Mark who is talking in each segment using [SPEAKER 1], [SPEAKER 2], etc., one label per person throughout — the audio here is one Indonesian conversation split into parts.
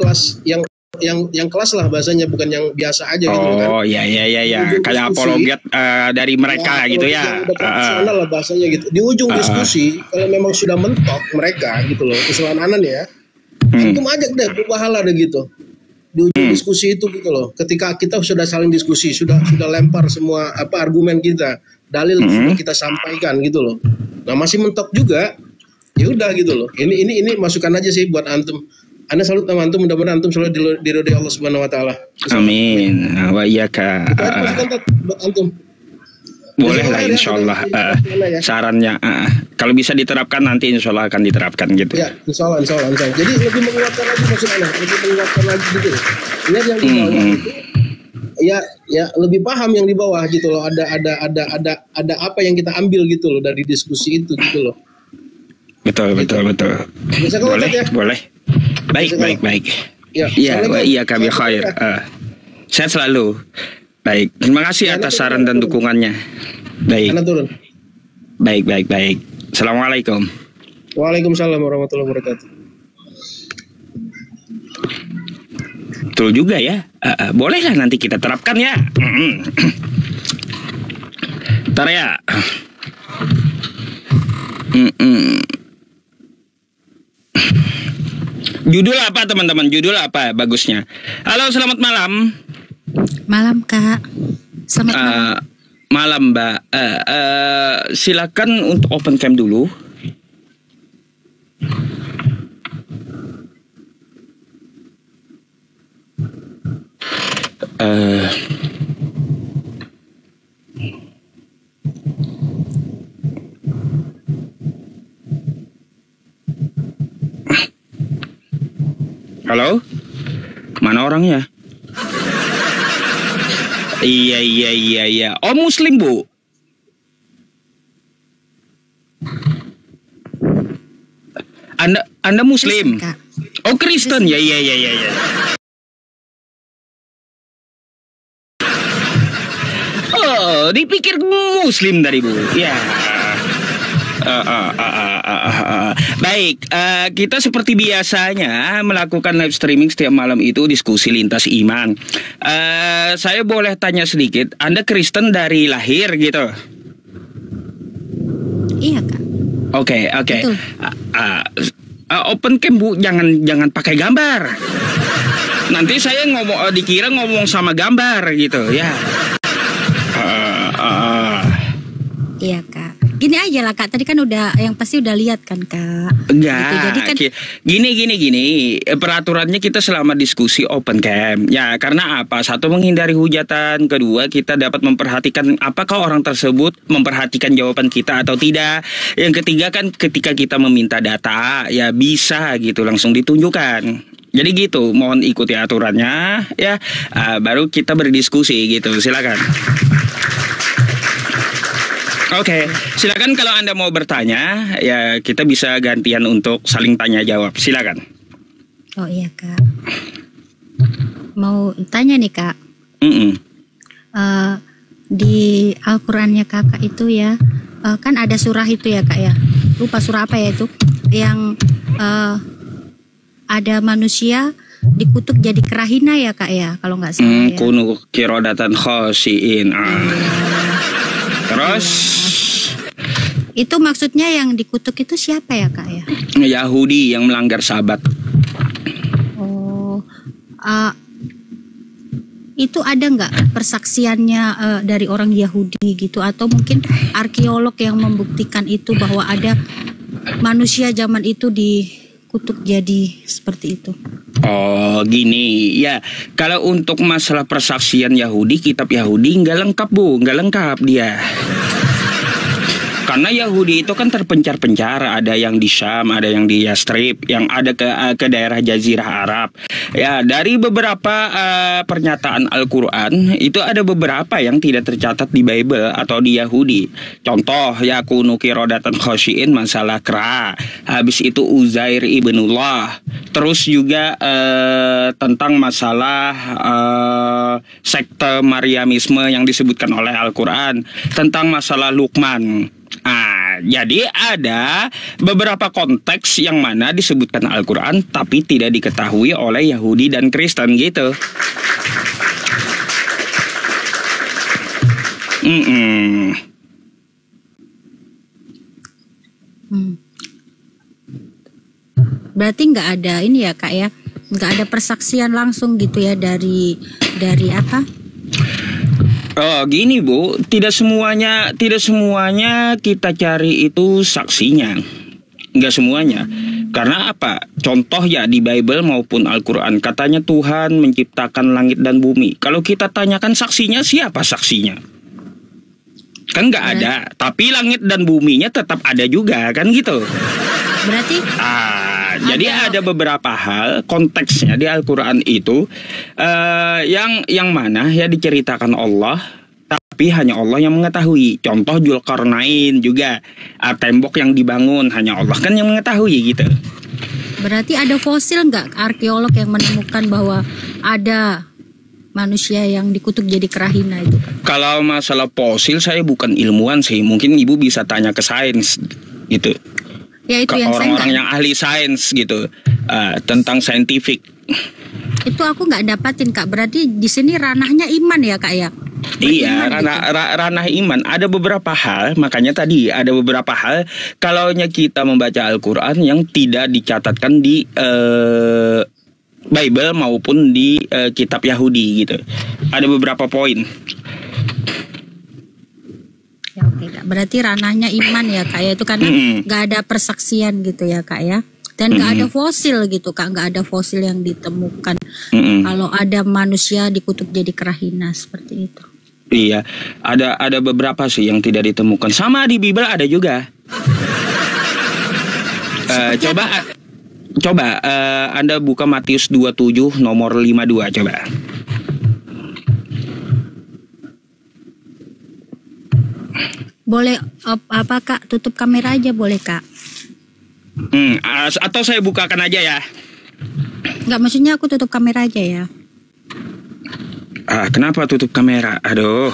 [SPEAKER 1] kelas yang kelas lah bahasanya, bukan yang biasa aja gitu kan.
[SPEAKER 2] Oh iya. Kayak apologet dari mereka gitu ya.
[SPEAKER 1] Udah profesional lah bahasanya gitu. Di ujung diskusi kalau memang sudah mentok mereka gitu loh, kesalahan Anan ya. Antum ajak deh berpahala deh gitu. Di ujung diskusi itu gitu loh. Ketika kita sudah saling diskusi, sudah lempar semua argumen kita, dalil sudah kita sampaikan gitu loh. Nah, masih mentok juga. Ya udah gitu loh. Ini masukan aja sih buat antum. Anda salut sama antum, mudah-mudahan antum selalu diridhoi Allah Subhanahu wa taala.
[SPEAKER 2] Amin. Wa iyyaka.
[SPEAKER 1] Masukan buat antum.
[SPEAKER 2] Boleh lah insyaallah. Sarannya kalau bisa diterapkan nanti insyaallah akan diterapkan gitu.
[SPEAKER 1] Ya, insyaallah. Jadi lebih menguatkan lagi maksudnya, lebih menguatkan lagi gitu. Lihat yang di bawah itu ya lebih paham yang di bawah gitu loh. Ada apa yang kita ambil gitu loh dari diskusi itu gitu loh.
[SPEAKER 2] Betul. Boleh. Baik. Ya, wa iyyaka bi khair. Sehat selalu. Baik, terima kasih atas saran dan dukungannya. Baik. Baik. Assalamualaikum.
[SPEAKER 1] Waalaikumsalam warahmatullahi wabarakatuh.
[SPEAKER 2] Betul juga ya. Bolehlah nanti kita terapkan ya. Ntar ya. Judul apa teman-teman? Judul apa bagusnya? Halo, selamat malam.
[SPEAKER 3] Malam Kak. Selamat malam.
[SPEAKER 2] Malam Mbak. Silakan untuk open cam dulu. Halo? Mana orangnya? Iya. Oh, Muslim, Bu? Anda Muslim? Kristen, oh, Kristen. Ya. Oh, dipikir Muslim dari Bu. Ya. Baik, kita seperti biasanya melakukan live streaming setiap malam itu diskusi lintas iman. Saya boleh tanya sedikit, Anda Kristen dari lahir gitu?
[SPEAKER 3] Iya Kak.
[SPEAKER 2] Oke. Open cam Bu, jangan pakai gambar. Nanti saya dikira ngomong sama gambar gitu ya.
[SPEAKER 3] Iya Kak. Gini aja lah Kak, tadi kan yang pasti udah lihat kan Kak.
[SPEAKER 2] Enggak,
[SPEAKER 3] gitu. Jadi kan
[SPEAKER 2] gini. Peraturannya kita selama diskusi open cam. Ya, karena apa? Satu, menghindari hujatan. Kedua, kita dapat memperhatikan apakah orang tersebut memperhatikan jawaban kita atau tidak. Yang ketiga kan ketika kita meminta data, ya bisa gitu langsung ditunjukkan. Jadi gitu, mohon ikuti aturannya ya. Baru kita berdiskusi gitu. Silakan. Oke, silakan kalau Anda mau bertanya, ya kita bisa gantian untuk saling tanya jawab. Silakan.
[SPEAKER 3] Oh iya Kak. Mau tanya nih Kak. Di Al-Qur'annya Kakak itu ya, kan ada surah itu ya Kak ya. Lupa surah apa ya itu? Yang ada manusia dikutuk jadi kerahina ya Kak ya, kalau nggak salah ya.
[SPEAKER 2] Kunu kirodatan khosiin. Terus
[SPEAKER 3] itu maksudnya yang dikutuk itu siapa ya Kak ya?
[SPEAKER 2] Yahudi yang melanggar Sabat.
[SPEAKER 3] Oh, itu ada nggak persaksiannya dari orang Yahudi gitu, atau mungkin arkeolog yang membuktikan itu bahwa ada manusia zaman itu dikutuk jadi seperti itu?
[SPEAKER 2] Oh gini ya, kalau untuk masalah persaksian Yahudi, kitab Yahudi nggak lengkap Bu, nggak lengkap dia. Karena Yahudi itu kan terpencar-pencar, ada yang di Syam, ada yang di Yastrib, yang ada ke daerah Jazirah Arab. Ya, dari beberapa pernyataan Al-Qur'an itu ada beberapa yang tidak tercatat di Bible atau di Yahudi. Contoh, ya kunu kirodatan khosyiin, masalah kera. Habis itu Uzair ibnullah. Terus juga tentang masalah sekte Maryamisme yang disebutkan oleh Al-Qur'an, tentang masalah Luqman. jadi ada beberapa konteks yang mana disebutkan Al-Quran tapi tidak diketahui oleh Yahudi dan Kristen gitu.
[SPEAKER 3] Berarti nggak ada ini ya Kak ya, nggak ada persaksian langsung gitu ya dari apa?
[SPEAKER 2] Oh gini Bu, tidak semuanya kita cari itu saksinya, nggak semuanya. Karena apa? Contoh ya di Bible maupun Al-Quran katanya Tuhan menciptakan langit dan bumi. Kalau kita tanyakan saksinya, siapa saksinya? Kan nggak ada, tapi langit dan buminya tetap ada juga kan gitu.
[SPEAKER 3] Berarti
[SPEAKER 2] jadi ada beberapa hal konteksnya di Al-Quran itu yang mana ya diceritakan Allah, tapi hanya Allah yang mengetahui. Contoh Dzulkarnain juga, tembok yang dibangun hanya Allah kan yang mengetahui gitu.
[SPEAKER 3] Berarti ada fosil nggak arkeolog yang menemukan bahwa ada manusia yang dikutuk jadi kerahina itu kan?
[SPEAKER 2] Kalau masalah fosil saya bukan ilmuwan sih, mungkin Ibu bisa tanya ke sains gitu.
[SPEAKER 3] Ya itu
[SPEAKER 2] ke
[SPEAKER 3] yang
[SPEAKER 2] orang-orang yang ahli sains gitu tentang saintifik.
[SPEAKER 3] Itu aku nggak dapatin Kak. Berarti di sini ranahnya iman ya Kak ya?
[SPEAKER 2] Iya,
[SPEAKER 3] Beriman
[SPEAKER 2] ranah iman. Ada beberapa hal, makanya tadi ada beberapa hal kalau kita membaca Al-Quran yang tidak dicatatkan di Bible maupun di kitab Yahudi gitu. Ada beberapa poin.
[SPEAKER 3] Ya oke Kak. Berarti ranahnya iman ya Kak ya, itu karena nggak ada persaksian gitu ya Kak ya. Dan nggak ada fosil gitu Kak, nggak ada fosil yang ditemukan. Kalau ada manusia dikutuk jadi kerahina seperti itu.
[SPEAKER 2] Iya, ada beberapa sih yang tidak ditemukan. Sama di Bible ada juga. Coba Anda buka Matius 27 nomor 52 coba.
[SPEAKER 3] Boleh apa Kak? Tutup kamera aja boleh Kak?
[SPEAKER 2] Atau saya bukakan aja ya?
[SPEAKER 3] Nggak, maksudnya aku tutup kamera aja ya.
[SPEAKER 2] Kenapa tutup kamera? Aduh.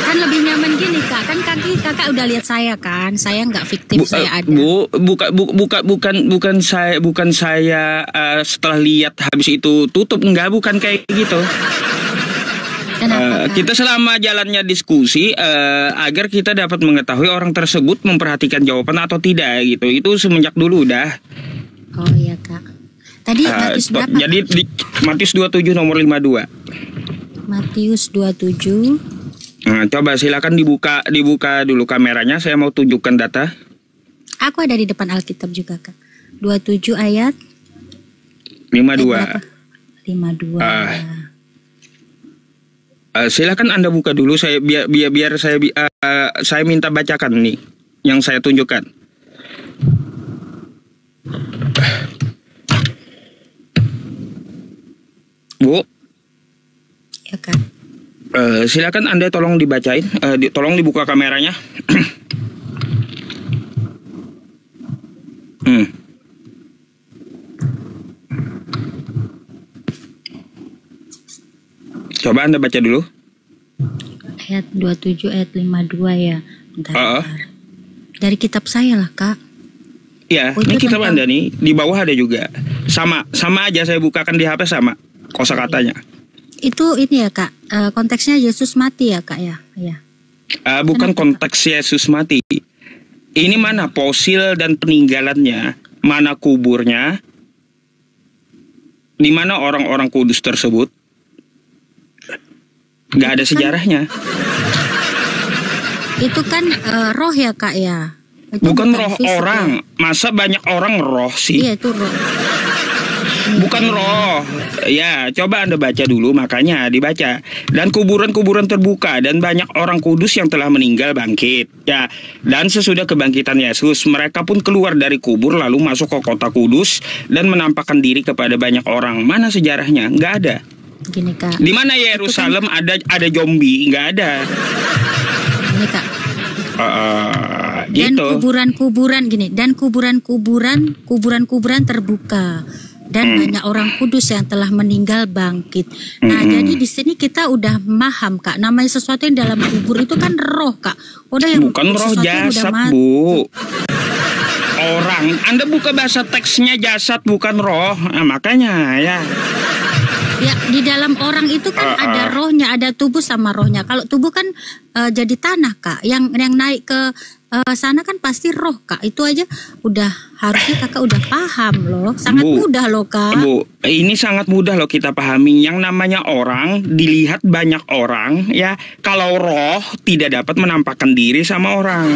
[SPEAKER 3] Kan lebih nyaman gini Kak. Kan kakak udah lihat saya kan. Saya nggak fiktif, saya ada.
[SPEAKER 2] Bukan saya setelah lihat habis itu tutup, enggak, bukan kayak gitu. Kita selama jalannya diskusi agar kita dapat mengetahui orang tersebut memperhatikan jawaban atau tidak gitu. Itu semenjak dulu udah.
[SPEAKER 3] Oh iya Kak. Tadi Matius berapa?
[SPEAKER 2] Jadi di Matius 27 nomor 52.
[SPEAKER 3] Matius 27.
[SPEAKER 2] Coba silakan dibuka dulu kameranya. Saya mau tunjukkan data.
[SPEAKER 3] Aku ada di depan Alkitab juga Kak. 27 ayat
[SPEAKER 2] 52.
[SPEAKER 3] 52.
[SPEAKER 2] Silakan Anda buka dulu. Saya biar saya minta bacakan nih yang saya tunjukkan. Bu.
[SPEAKER 3] Ya Kak.
[SPEAKER 2] Silakan Anda tolong dibacain, tolong dibuka kameranya. Coba Anda baca dulu.
[SPEAKER 3] Ayat 27 ayat 52 ya. Bentar. Dari kitab saya lah Kak.
[SPEAKER 2] Ya, ini kitab Anda nih, di bawah ada juga. Sama aja saya bukakan di HP sama kosakatanya.
[SPEAKER 3] Itu ini ya Kak, konteksnya Yesus mati ya Kak ya? Ya.
[SPEAKER 2] Bukan konteks Yesus mati. Ini mana fosil dan peninggalannya, mana kuburnya, di mana orang-orang kudus tersebut. Gak ada sejarahnya.
[SPEAKER 3] Itu kan roh ya Kak ya? Itu
[SPEAKER 2] bukan roh orang.
[SPEAKER 3] Ya?
[SPEAKER 2] Masa banyak orang roh sih?
[SPEAKER 3] Iya itu roh.
[SPEAKER 2] Bukan roh. Ya, coba Anda baca dulu, makanya dibaca. Dan kuburan-kuburan terbuka dan banyak orang kudus yang telah meninggal bangkit. Ya, dan sesudah kebangkitan Yesus, mereka pun keluar dari kubur lalu masuk ke kota kudus dan menampakkan diri kepada banyak orang. Mana sejarahnya? Nggak ada.
[SPEAKER 3] Gini Kak.
[SPEAKER 2] Di mana Yerusalem kan ada zombie? Nggak ada.
[SPEAKER 3] Gini Kak. Dan
[SPEAKER 2] gitu.
[SPEAKER 3] kuburan-kuburan gini, dan kuburan-kuburan terbuka dan banyak orang kudus yang telah meninggal bangkit. Nah, jadi di sini kita udah paham, Kak. Namanya sesuatu yang dalam kubur itu kan roh, Kak. Udah yang
[SPEAKER 2] bukan roh jasad, Bu. Orang. Anda buka bahasa teksnya jasad bukan roh. Nah, makanya ya.
[SPEAKER 3] Ya, di dalam orang itu kan ada rohnya, ada tubuh sama rohnya. Kalau tubuh kan jadi tanah, Kak. Yang naik ke sana kan pasti roh, Kak. Itu aja udah harusnya Kakak udah paham loh. Sangat mudah loh, Kak.
[SPEAKER 2] Bu, ini sangat mudah loh kita pahami. Yang namanya orang dilihat banyak orang ya. Kalau roh tidak dapat menampakkan diri sama orang.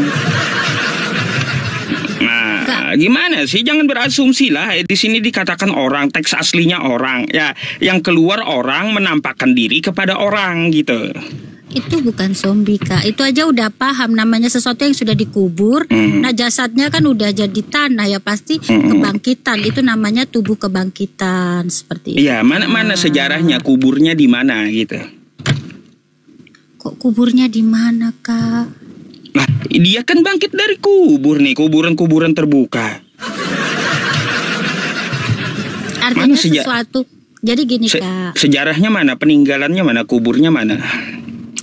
[SPEAKER 2] Nah, gimana sih? Jangan berasumsi lah. Di sini dikatakan orang, teks aslinya orang. Ya, yang keluar orang menampakkan diri kepada orang gitu.
[SPEAKER 3] Itu bukan zombie, Kak. Itu aja udah paham. Namanya sesuatu yang sudah dikubur. Nah, jasadnya kan udah jadi tanah ya, pasti kebangkitan. Itu namanya tubuh kebangkitan seperti itu.
[SPEAKER 2] Iya, mana sejarahnya kuburnya di mana gitu.
[SPEAKER 3] Kok kuburnya di mana, Kak?
[SPEAKER 2] Lah, dia kan bangkit dari kubur nih, kuburan terbuka.
[SPEAKER 3] Artinya sesuatu. Jadi gini, Kak.
[SPEAKER 2] Sejarahnya mana? Peninggalannya mana? Kuburnya mana?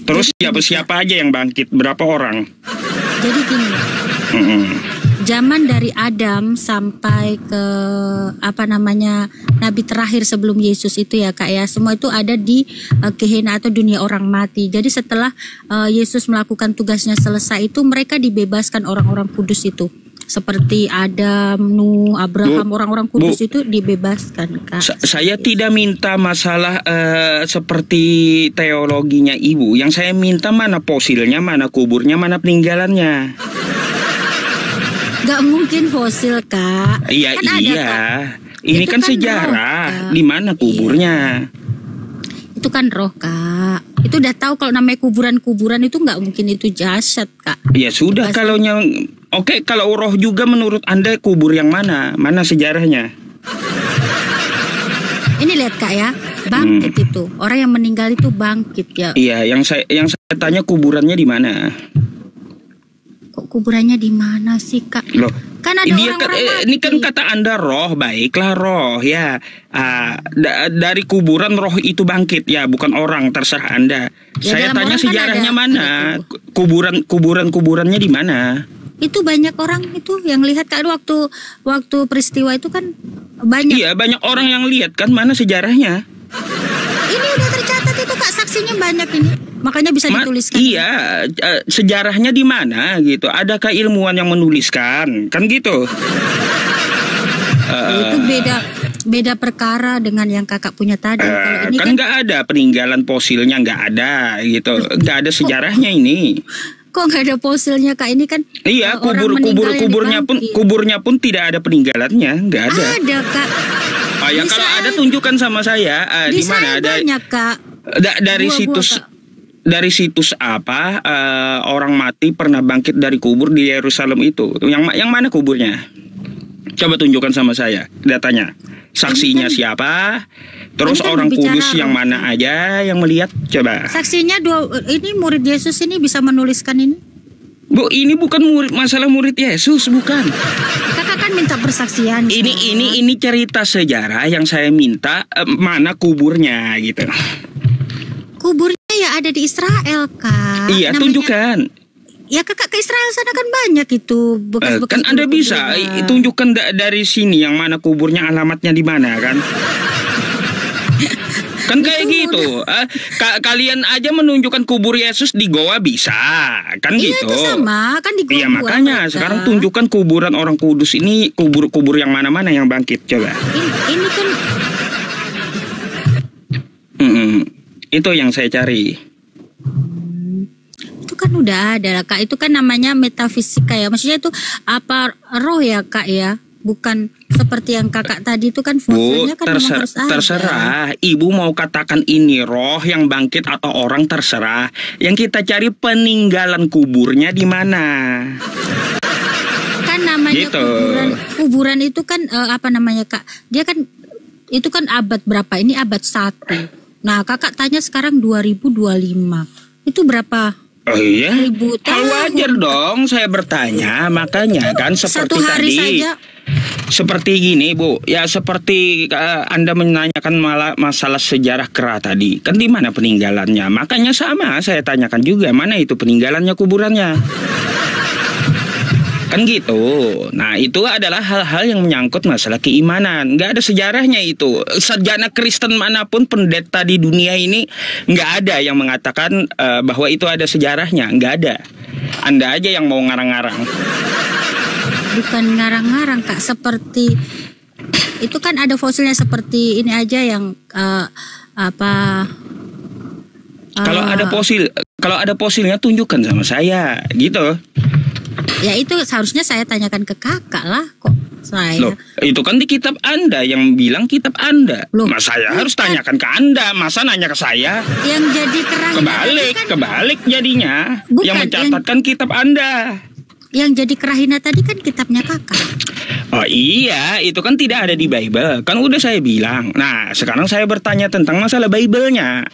[SPEAKER 2] Terus siapa aja yang bangkit? Berapa orang?
[SPEAKER 3] Jadi gini. Zaman dari Adam sampai ke nabi terakhir sebelum Yesus itu ya, Kak ya, semua itu ada di Gehenna atau dunia orang mati. Jadi setelah Yesus melakukan tugasnya selesai itu, mereka dibebaskan orang-orang kudus itu. Seperti Adam, Nuh, Abraham, orang-orang kudus itu dibebaskan, Kak.
[SPEAKER 2] Saya tidak minta masalah seperti teologinya Ibu. Yang saya minta mana fosilnya, mana kuburnya, mana peninggalannya.
[SPEAKER 3] Gak mungkin fosil, Kak.
[SPEAKER 2] Iya,
[SPEAKER 3] kan
[SPEAKER 2] iya.
[SPEAKER 3] Ada, Kak.
[SPEAKER 2] Ini
[SPEAKER 3] itu
[SPEAKER 2] kan sejarah. Di mana kuburnya?
[SPEAKER 3] Itu kan roh, Kak. Itu udah tahu kalau namanya kuburan-kuburan itu nggak mungkin itu jasad, Kak.
[SPEAKER 2] Ya sudah, kalau oke, kalau roh juga menurut Anda kubur yang mana? Mana sejarahnya?
[SPEAKER 3] Ini lihat, Kak ya, bangkit itu. Orang yang meninggal itu bangkit ya.
[SPEAKER 2] Iya, yang saya tanya kuburannya di mana?
[SPEAKER 3] Kok kuburannya di mana sih, Kak?
[SPEAKER 2] Loh,
[SPEAKER 3] kan ada orang-orang
[SPEAKER 2] ini kan kata Anda roh, baiklah roh ya. Dari kuburan roh itu bangkit ya, bukan orang, terserah Anda. Ya, saya tanya sejarahnya kan mana? Kuburannya di mana?
[SPEAKER 3] Itu banyak orang itu yang lihat, Kak, waktu peristiwa itu kan banyak.
[SPEAKER 2] Iya, banyak orang yang lihat kan, mana sejarahnya?
[SPEAKER 3] Ini udah tercatat itu, Kak, saksinya banyak ini. Makanya bisa dituliskan.
[SPEAKER 2] Iya, sejarahnya di mana gitu? Adakah ilmuwan yang menuliskan? Kan gitu.
[SPEAKER 3] Itu beda perkara dengan yang Kakak punya tadi. Kalau ini
[SPEAKER 2] kan nggak ada peninggalan fosilnya, nggak ada gitu, nggak ada sejarahnya ini.
[SPEAKER 3] Kok nggak ada fosilnya, Kak? Ini kan
[SPEAKER 2] iya, kuburnya pun tidak ada peninggalannya, nggak ada.
[SPEAKER 3] Ada, Kak.
[SPEAKER 2] Oh ya, kalau ada tunjukkan sama saya. Di mana ada?
[SPEAKER 3] Banyak, Kak.
[SPEAKER 2] Dari situs apa orang mati pernah bangkit dari kubur di Yerusalem itu? Yang mana kuburnya? Coba tunjukkan sama saya datanya. Saksinya siapa? Terus orang kudus yang mana aja yang melihat? Coba.
[SPEAKER 3] Saksinya ini murid Yesus ini bisa menuliskan ini?
[SPEAKER 2] Bu, ini bukan masalah murid Yesus, bukan.
[SPEAKER 3] Kakak kan minta persaksian.
[SPEAKER 2] Ini cerita sejarah yang saya minta mana kuburnya gitu.
[SPEAKER 3] Kuburnya ya ada di Israel, Kak.
[SPEAKER 2] Iya, tunjukkan.
[SPEAKER 3] Ya, Kakak ke Israel sana kan banyak itu bekas-bekas.
[SPEAKER 2] Kan Anda bisa tunjukkan dari sini yang mana kuburnya, alamatnya di mana kan? Kan kayak gitu. Kalian aja menunjukkan kubur Yesus di goa bisa, kan gitu.
[SPEAKER 3] Iya, itu sama, kan di goa.
[SPEAKER 2] Iya, makanya sekarang tunjukkan kuburan orang kudus ini, kubur yang mana-mana yang bangkit, coba.
[SPEAKER 3] Ini kan
[SPEAKER 2] itu yang saya cari.
[SPEAKER 3] Itu kan udah ada lah, Kak. Itu kan namanya metafisika ya. Maksudnya itu apa, roh ya, Kak ya. Bukan seperti yang Kakak tadi itu kan fosilnya kan harus ada.
[SPEAKER 2] Terserah. Ibu mau katakan ini roh yang bangkit atau orang, terserah. Yang kita cari peninggalan kuburnya di mana.
[SPEAKER 3] Kan namanya
[SPEAKER 2] gitu.
[SPEAKER 3] kuburan itu kan Kak. Dia kan itu kan abad berapa? Ini abad 1. Nah, Kakak tanya sekarang 2025. Itu berapa
[SPEAKER 2] Oh iya,
[SPEAKER 3] 1000 tahun.
[SPEAKER 2] wajar dong saya bertanya, makanya kan seperti
[SPEAKER 3] Satu hari
[SPEAKER 2] tadi.
[SPEAKER 3] saja.
[SPEAKER 2] Seperti gini Bu, ya seperti Anda menanyakan masalah sejarah kera tadi, kan di mana peninggalannya? Makanya sama, saya tanyakan juga, mana itu peninggalannya, kuburannya? Kan gitu. Nah itu adalah hal-hal yang menyangkut masalah keimanan. Nggak ada sejarahnya itu. Sarjana Kristen manapun, pendeta di dunia ini, nggak ada yang mengatakan bahwa itu ada sejarahnya. Nggak ada. Anda aja yang mau ngarang-ngarang.
[SPEAKER 3] Bukan ngarang-ngarang Kak, seperti itu kan ada fosilnya seperti ini aja yang
[SPEAKER 2] Kalau ada fosilnya tunjukkan sama saya, gitu.
[SPEAKER 3] Ya itu seharusnya saya tanyakan ke kakak lah, kok saya.
[SPEAKER 2] Loh, itu kan di kitab Anda, yang bilang kitab Anda.
[SPEAKER 3] Loh,
[SPEAKER 2] Mas saya harus tanyakan ke Anda, masa nanya ke saya?
[SPEAKER 3] Yang jadi kerahina
[SPEAKER 2] Kebalik jadinya.
[SPEAKER 3] Bukan,
[SPEAKER 2] yang mencatatkan kitab Anda.
[SPEAKER 3] Yang jadi kerahina tadi kan kitabnya kakak.
[SPEAKER 2] Oh iya, itu kan tidak ada di Bible. Kan udah saya bilang. Nah, sekarang saya bertanya tentang masalah Bible-nya.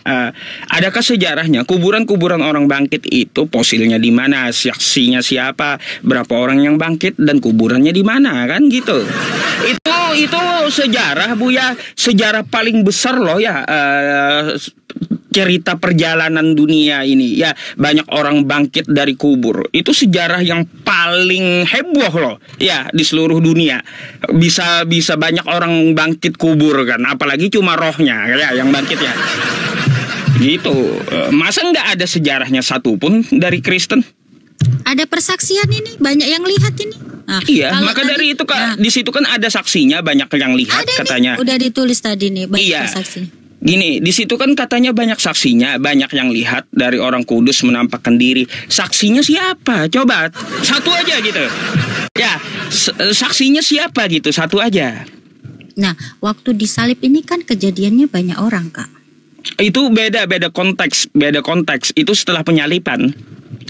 [SPEAKER 2] Adakah sejarahnya? Kuburan-kuburan orang bangkit itu fosilnya di mana? Saksinya siapa? Berapa orang yang bangkit dan kuburannya di mana? Kan gitu. Itu sejarah Bu ya. Sejarah paling besar loh ya. Cerita perjalanan dunia ini ya, banyak orang bangkit dari kubur. Itu sejarah yang paling heboh loh ya di seluruh dunia. Bisa banyak orang bangkit kubur kan, apalagi cuma rohnya ya yang bangkit ya. Gitu. Masa nggak ada sejarahnya satupun dari Kristen?
[SPEAKER 3] Ada persaksian ini, banyak yang lihat ini. Nah,
[SPEAKER 2] iya, maka dari itu di situ kan ada saksinya, banyak yang lihat
[SPEAKER 3] ada
[SPEAKER 2] katanya.
[SPEAKER 3] Nih, udah ditulis tadi nih, banyak
[SPEAKER 2] iya.
[SPEAKER 3] persaksinya.
[SPEAKER 2] Gini, di situ kan katanya banyak saksinya, banyak yang lihat dari orang kudus menampakkan diri. Saksinya siapa? Coba satu aja gitu. Ya, saksinya siapa gitu, satu aja.
[SPEAKER 3] Nah, waktu disalib ini kan kejadiannya banyak orang, Kak.
[SPEAKER 2] Itu beda konteks. Itu setelah penyalipan.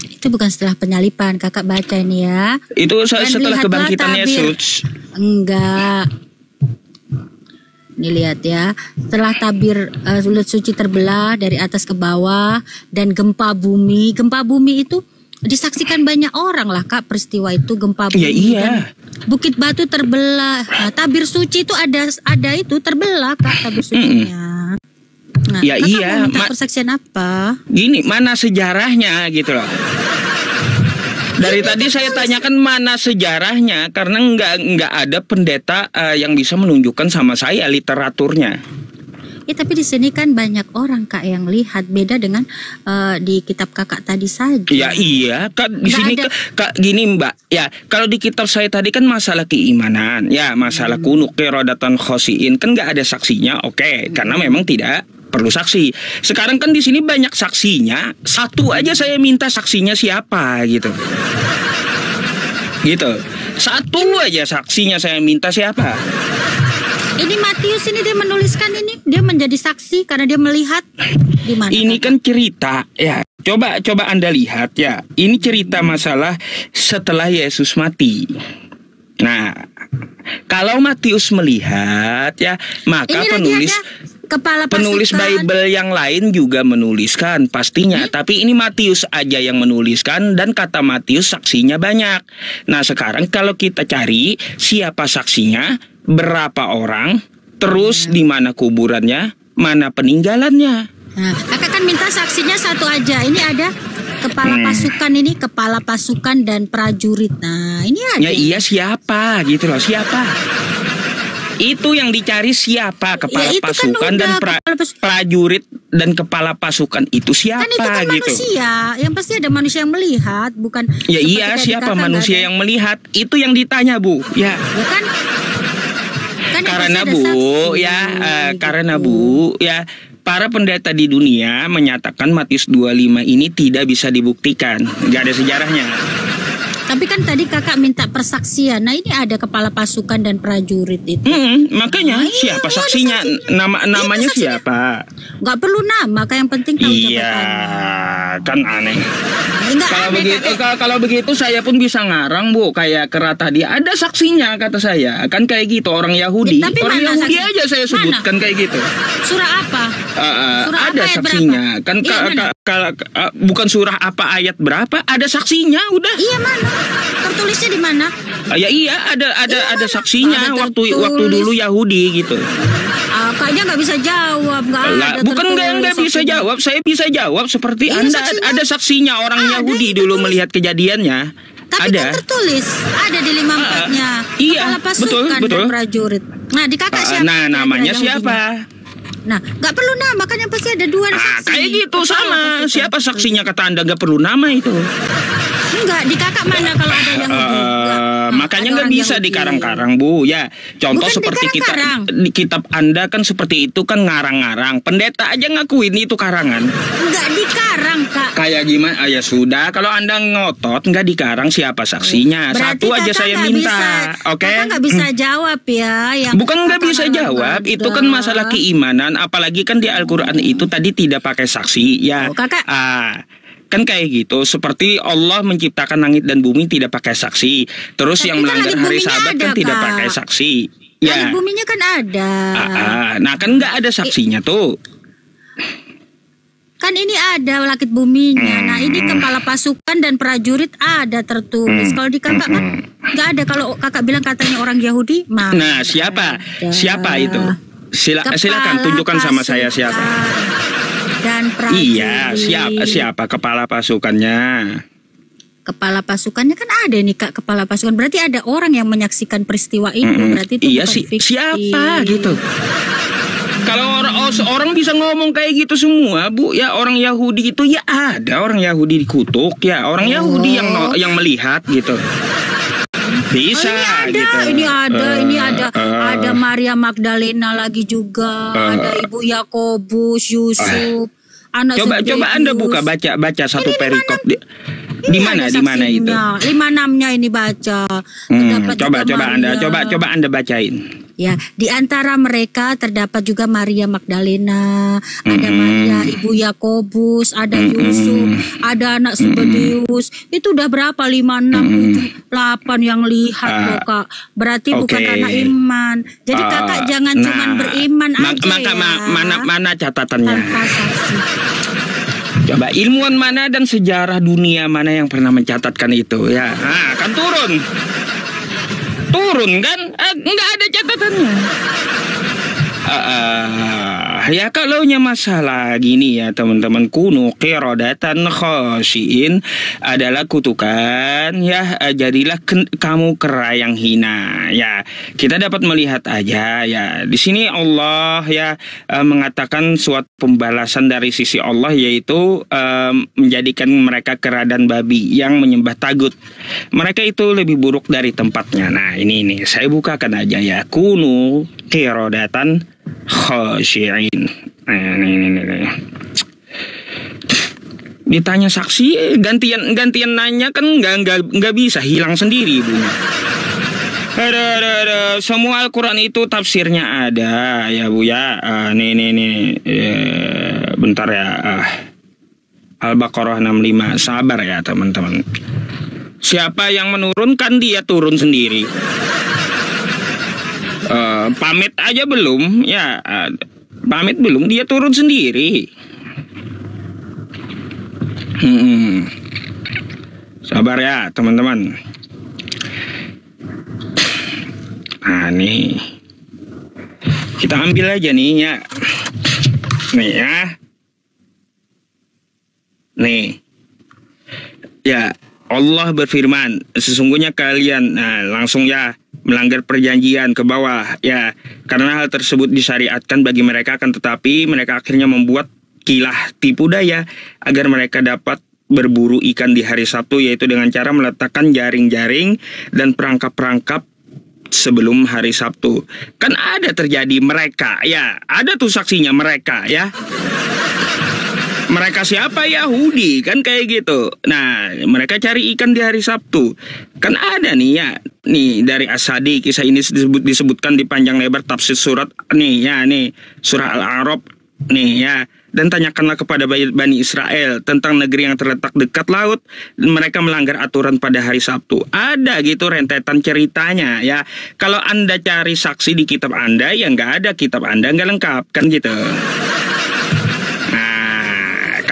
[SPEAKER 3] Itu bukan setelah penyalipan, Kakak baca ini ya.
[SPEAKER 2] Itu
[SPEAKER 3] Dan
[SPEAKER 2] setelah kebangkitan Yesus.
[SPEAKER 3] Enggak. Nih lihat ya, setelah tabir sulit suci terbelah dari atas ke bawah dan gempa bumi itu disaksikan banyak orang lah Kak, peristiwa itu gempa bumi.
[SPEAKER 2] Ya, iya.
[SPEAKER 3] Dan bukit batu terbelah. Nah, tabir suci itu ada itu terbelah Kak, tabir sucinya. Nah,
[SPEAKER 2] ya
[SPEAKER 3] Kakak
[SPEAKER 2] iya.
[SPEAKER 3] mau minta persaksian apa?
[SPEAKER 2] Gini, mana sejarahnya gitu loh. Dari tadi saya tanyakan mana sejarahnya, karena nggak ada pendeta yang bisa menunjukkan sama saya literaturnya.
[SPEAKER 3] Ya tapi di sini kan banyak orang Kak yang lihat, beda dengan di kitab Kakak tadi saja.
[SPEAKER 2] Ya iya, Kak, di sini Kak gini Mbak. Ya, kalau di kitab saya tadi kan masalah keimanan, ya masalah kunuk kerodatan khosiin kan nggak ada saksinya, oke, karena memang tidak perlu saksi. Sekarang kan di sini banyak saksinya, satu aja saya minta saksinya siapa gitu. Gitu. Satu aja saksinya saya minta siapa.
[SPEAKER 3] Ini Matius ini dia menuliskan ini, dia menjadi saksi karena dia melihat di mana.
[SPEAKER 2] Ini kan cerita ya. Coba Anda lihat ya. Ini cerita masalah setelah Yesus mati. Nah, kalau Matius melihat ya, maka penulis Bible yang lain juga menuliskan pastinya. Tapi ini Matius aja yang menuliskan dan kata Matius saksinya banyak. Nah sekarang kalau kita cari siapa saksinya, berapa orang, terus di mana kuburannya, mana peninggalannya.
[SPEAKER 3] Nah, Kakak kan minta saksinya satu aja. Ini ada kepala pasukan ini, kepala pasukan dan prajurit. Nah ini ada.
[SPEAKER 2] Ya iya siapa gitu loh, siapa? Itu yang dicari siapa, kepala pasukan kan dan prajurit dan kepala pasukan itu siapa
[SPEAKER 3] kan itu kan
[SPEAKER 2] gitu.
[SPEAKER 3] Manusia, yang pasti ada manusia yang melihat, bukan.
[SPEAKER 2] Ya iya siapa manusia yang melihat, itu yang ditanya Bu. Ya.
[SPEAKER 3] Ya kan
[SPEAKER 2] karena Bu ya, karena Bu ya. Para pendeta di dunia menyatakan Matius 25 ini tidak bisa dibuktikan, nggak ada sejarahnya.
[SPEAKER 3] Tapi kan tadi Kakak minta persaksian. Nah ini ada kepala pasukan dan prajurit itu.
[SPEAKER 2] Makanya siapa saksinya? Namanya siapa?
[SPEAKER 3] Gak perlu nama, kayak yang penting tahu
[SPEAKER 2] jabatannya. Kan aneh. Kalau begitu saya pun bisa ngarang Bu, kayak kera tadi ada saksinya kata saya. Kan kayak gitu orang Yahudi.
[SPEAKER 3] Tapi
[SPEAKER 2] orang Yahudi
[SPEAKER 3] saksi?
[SPEAKER 2] aja saya sebutkan kayak gitu.
[SPEAKER 3] Surah apa? Surah
[SPEAKER 2] ada
[SPEAKER 3] apa, ayat
[SPEAKER 2] saksinya.
[SPEAKER 3] berapa?
[SPEAKER 2] Kan
[SPEAKER 3] Iya, mana?
[SPEAKER 2] bukan surah apa ayat berapa, ada saksinya udah.
[SPEAKER 3] Iya, mana? Tertulisnya di mana?
[SPEAKER 2] Ya iya, ada saksinya
[SPEAKER 3] Ada
[SPEAKER 2] waktu
[SPEAKER 3] tertulis.
[SPEAKER 2] dulu Yahudi gitu.
[SPEAKER 3] Kayaknya nggak bisa jawab, nggak
[SPEAKER 2] Lah,
[SPEAKER 3] ada.
[SPEAKER 2] bukan nggak
[SPEAKER 3] tertulis
[SPEAKER 2] bisa
[SPEAKER 3] saksinya.
[SPEAKER 2] jawab, saya bisa jawab seperti
[SPEAKER 3] Iya,
[SPEAKER 2] Anda.
[SPEAKER 3] saksinya.
[SPEAKER 2] Ada saksinya orang
[SPEAKER 3] Ada
[SPEAKER 2] Yahudi
[SPEAKER 3] yang
[SPEAKER 2] dulu
[SPEAKER 3] tertulis.
[SPEAKER 2] melihat kejadiannya.
[SPEAKER 3] Tapi
[SPEAKER 2] Ada.
[SPEAKER 3] kan tertulis, ada di 54-nya.
[SPEAKER 2] Iya,
[SPEAKER 3] Kepala pasukan
[SPEAKER 2] betul.
[SPEAKER 3] dan prajurit. Nah, di kakak siapa?
[SPEAKER 2] Nah,
[SPEAKER 3] kira-kira
[SPEAKER 2] namanya
[SPEAKER 3] Yahudinya?
[SPEAKER 2] siapa?
[SPEAKER 3] Nah, nggak perlu nama, kan yang pasti ada dua saksi.
[SPEAKER 2] Kayak gitu
[SPEAKER 3] Kepala
[SPEAKER 2] sama.
[SPEAKER 3] pasukan.
[SPEAKER 2] Siapa saksinya kata Anda nggak perlu nama itu?
[SPEAKER 3] Enggak, di kakak mana kalau ada Yahudi? Enggak.
[SPEAKER 2] Makanya
[SPEAKER 3] ada
[SPEAKER 2] nggak
[SPEAKER 3] orang
[SPEAKER 2] bisa
[SPEAKER 3] Yahudi.
[SPEAKER 2] dikarang-karang, Bu. Ya, contoh
[SPEAKER 3] Bukan
[SPEAKER 2] seperti
[SPEAKER 3] dikarang-karang.
[SPEAKER 2] di kitab Anda kan seperti itu kan ngarang-ngarang. Pendeta aja ngakuin itu karangan.
[SPEAKER 3] Enggak dikarang, Kak.
[SPEAKER 2] Kayak gimana? Ya sudah, kalau Anda ngotot nggak dikarang, siapa saksinya?
[SPEAKER 3] Berarti
[SPEAKER 2] Satu aja
[SPEAKER 3] kakak
[SPEAKER 2] saya
[SPEAKER 3] nggak
[SPEAKER 2] minta,
[SPEAKER 3] bisa-
[SPEAKER 2] oke?
[SPEAKER 3] Kakak nggak bisa jawab ya. Yang
[SPEAKER 2] Bukan nggak
[SPEAKER 3] kakak
[SPEAKER 2] bisa jawab,
[SPEAKER 3] ada.
[SPEAKER 2] itu kan masalah keimanan. Apalagi kan di Al-Quran itu tadi tidak pakai saksi, ya.
[SPEAKER 3] Oh, kakak.
[SPEAKER 2] Kan kayak gitu, seperti Allah menciptakan langit dan bumi tidak pakai saksi. Terus
[SPEAKER 3] Tapi
[SPEAKER 2] yang
[SPEAKER 3] kan
[SPEAKER 2] melanggar
[SPEAKER 3] langit
[SPEAKER 2] hari
[SPEAKER 3] buminya
[SPEAKER 2] Sabat kan
[SPEAKER 3] ada,
[SPEAKER 2] tidak
[SPEAKER 3] Kak.
[SPEAKER 2] pakai saksi.
[SPEAKER 3] Langit
[SPEAKER 2] Ya.
[SPEAKER 3] buminya kan ada.
[SPEAKER 2] Nah kan nggak ada saksinya tuh.
[SPEAKER 3] Kan ini ada langit buminya. Nah, ini kepala pasukan dan prajurit ada tertulis. Kalau di kakak kan nggak ada. Kalau kakak bilang katanya orang Yahudi,
[SPEAKER 2] Nah siapa?
[SPEAKER 3] ada.
[SPEAKER 2] Siapa itu? Silakan
[SPEAKER 3] Kepala
[SPEAKER 2] tunjukkan sama saya
[SPEAKER 3] pasukan
[SPEAKER 2] siapa.
[SPEAKER 3] Dan prajurit.
[SPEAKER 2] Iya, siapa kepala pasukannya?
[SPEAKER 3] Kepala pasukannya kan ada nih, Kak, kepala pasukan. Berarti ada orang yang menyaksikan peristiwa itu. Berarti itu
[SPEAKER 2] Iya
[SPEAKER 3] bukan
[SPEAKER 2] sih,
[SPEAKER 3] fiksi.
[SPEAKER 2] siapa gitu? Kalau orang bisa ngomong kayak gitu semua, Bu, ya orang Yahudi itu ya ada orang Yahudi dikutuk, ya orang Yahudi yang melihat gitu. Bisa
[SPEAKER 3] ini ada,
[SPEAKER 2] gitu.
[SPEAKER 3] ini ada Maria Magdalena lagi juga, ada Ibu Yakobus, Yusuf, anak
[SPEAKER 2] Coba
[SPEAKER 3] Zebedeus.
[SPEAKER 2] Anda baca satu
[SPEAKER 3] Ini
[SPEAKER 2] perikop
[SPEAKER 3] Ini
[SPEAKER 2] di mana
[SPEAKER 3] ada
[SPEAKER 2] itu?
[SPEAKER 3] saksinya. 56-nya ini baca. Terdapat juga
[SPEAKER 2] Coba
[SPEAKER 3] Maria.
[SPEAKER 2] Anda bacain.
[SPEAKER 3] Ya, di antara mereka terdapat juga Maria Magdalena, ada Maria Ibu Yakobus, ada Yusuf, ada anak Zebedeus. Itu udah berapa? 5, 6, 7, 8 yang lihat loh, Kak. Berarti bukan
[SPEAKER 2] Oke.
[SPEAKER 3] karena iman. Jadi kakak jangan cuman beriman aja
[SPEAKER 2] maka
[SPEAKER 3] ya.
[SPEAKER 2] mana catatannya?
[SPEAKER 3] Tanpa saksi.
[SPEAKER 2] Coba ilmuwan mana dan sejarah dunia mana yang pernah mencatatkan itu ya? Kan turun kan? Nggak ada catatannya. Ya kalaunya masalah gini ya teman-teman, kunu qiradatan khashiin adalah kutukan ya, jadilah kamu kera yang hina ya. Kita dapat melihat aja ya di sini Allah ya mengatakan suatu pembalasan dari sisi Allah, yaitu menjadikan mereka kera dan babi yang menyembah tagut. Mereka itu lebih buruk dari tempatnya. Nah ini saya bukakan aja ya, kunu qiradatan khashiin. Ini. Ditanya saksi, gantian nanya kan nggak bisa, hilang sendiri ibunya. Ada. Semua Al-Quran itu tafsirnya ada ya Bu ya. Nih. Bentar ya. Al-Baqarah 65. Sabar ya teman-teman. Siapa yang menurunkan, dia turun sendiri. Pamit aja belum ya, pamit belum, dia turun sendiri. Sabar ya teman-teman. Nah nih kita ambil aja nih ya, nih ya, nih ya. Allah berfirman, sesungguhnya kalian langsung ya melanggar perjanjian ke bawah ya, karena hal tersebut disyariatkan bagi mereka, akan tetapi mereka akhirnya membuat kilah tipu daya agar mereka dapat berburu ikan di hari Sabtu, yaitu dengan cara meletakkan jaring-jaring dan perangkap-perangkap sebelum hari Sabtu. Kan ada terjadi mereka ya, ada tuh saksinya mereka ya. Mereka siapa? Yahudi kan kayak gitu. Nah mereka cari ikan di hari Sabtu. Kan ada nih ya, nih dari As-Sadi, kisah ini disebutkan di panjang lebar tafsir surat nih ya, nih surah Al-A'raf nih ya. Dan tanyakanlah kepada Bani Israel tentang negeri yang terletak dekat laut, mereka melanggar aturan pada hari Sabtu. Ada gitu rentetan ceritanya ya. Kalau Anda cari saksi di kitab Anda, ya nggak ada, kitab Anda nggak lengkap kan gitu.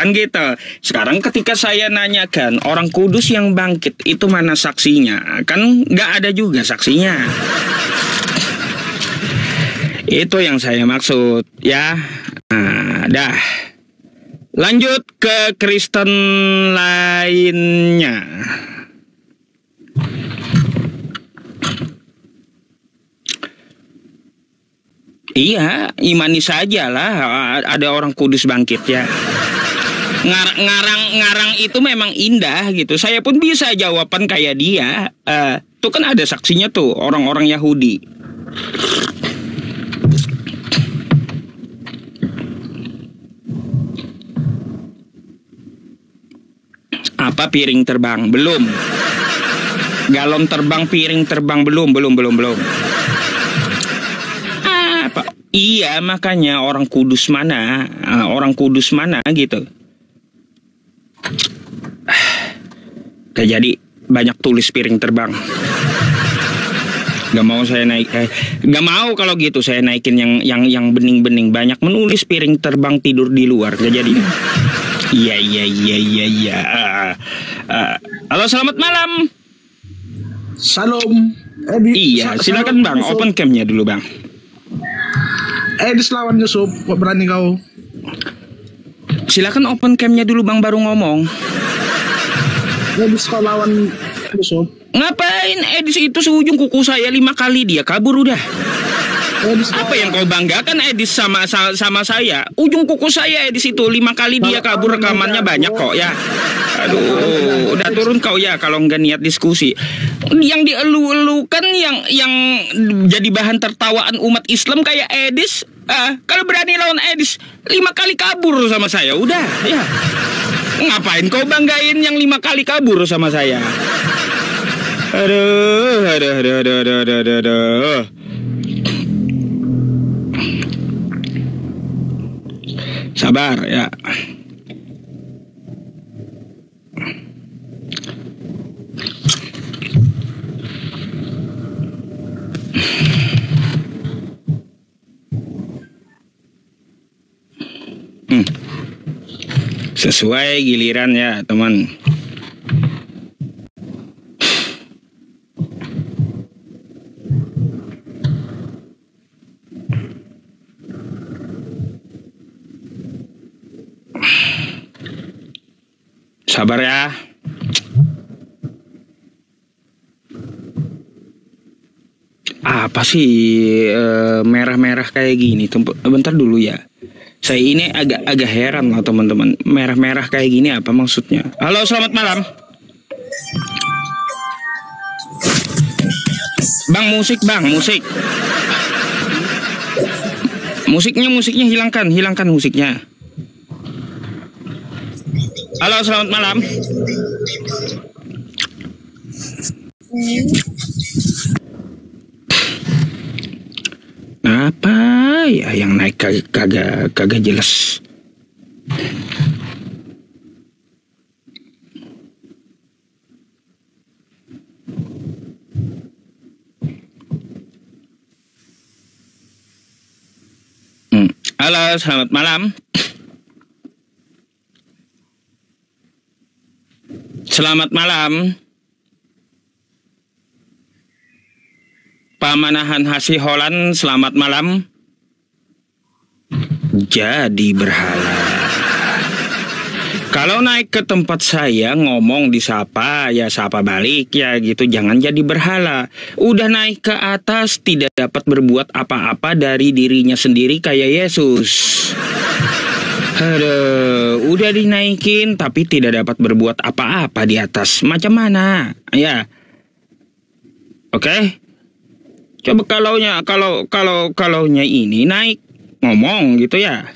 [SPEAKER 2] kan gitu. Sekarang ketika saya nanyakan orang kudus yang bangkit itu mana saksinya, kan nggak ada juga saksinya. Itu yang saya maksud ya. Nah, dah. Lanjut ke Kristen lainnya. Iya, imani saja lah ada orang kudus bangkit ya. Ngarang itu memang indah gitu. Saya pun bisa jawaban kayak dia. Tuh kan ada saksinya tuh orang-orang Yahudi. Apa piring terbang? Belum. Galon terbang, piring terbang belum. Apa? Iya, makanya orang kudus mana gitu. Gak jadi banyak tulis piring terbang. Gak mau saya naik. Gak mau kalau gitu saya naikin yang bening-bening, banyak menulis piring terbang tidur di luar. Gak jadi. Iya. Halo, selamat malam.
[SPEAKER 4] Salam.
[SPEAKER 2] Iya, silakan Bang, open cam-nya dulu Bang.
[SPEAKER 4] Edis lawan Yusuf, kok berani kau?
[SPEAKER 2] Silakan open cam-nya dulu Bang, baru ngomong.
[SPEAKER 4] Edis kau lawan Yusuf.
[SPEAKER 2] Ngapain Edis itu seujung kuku saya 5 kali dia kabur udah.
[SPEAKER 4] Edis
[SPEAKER 2] Apa yang kau banggakan Edis sama saya? Ujung kuku saya Edis itu 5 kali dia kabur, rekamannya banyak kok ya. Aduh, udah turun kau ya kalau nggak niat diskusi. Yang dielu-elukan yang jadi bahan tertawaan umat Islam kayak Edis. Kalau berani lawan Edis 5 kali kabur sama saya, udah ya. Ngapain kau banggain yang 5 kali kabur sama saya? Aduh. Sabar ya. Sesuai giliran ya teman. Sabar ya. Apa sih merah-merah kayak gini? Bentar dulu ya. Saya ini agak heran loh teman-teman. Merah-merah kayak gini apa maksudnya? Halo, selamat malam. Bang, musik. Musiknya hilangkan musiknya. Halo, selamat malam. Apa ya yang naik kagak jelas. Halo, selamat malam. Selamat malam. Pamanahan Hasiholan, selamat malam. Jadi berhala. Kalau naik ke tempat saya ngomong disapa, ya sapa balik ya gitu. Jangan jadi berhala. Udah naik ke atas tidak dapat berbuat apa-apa dari dirinya sendiri kayak Yesus. Aduh, udah dinaikin tapi tidak dapat berbuat apa-apa di atas. Macam mana? Ya. Oke. Coba kalaunya ini naik ngomong gitu ya.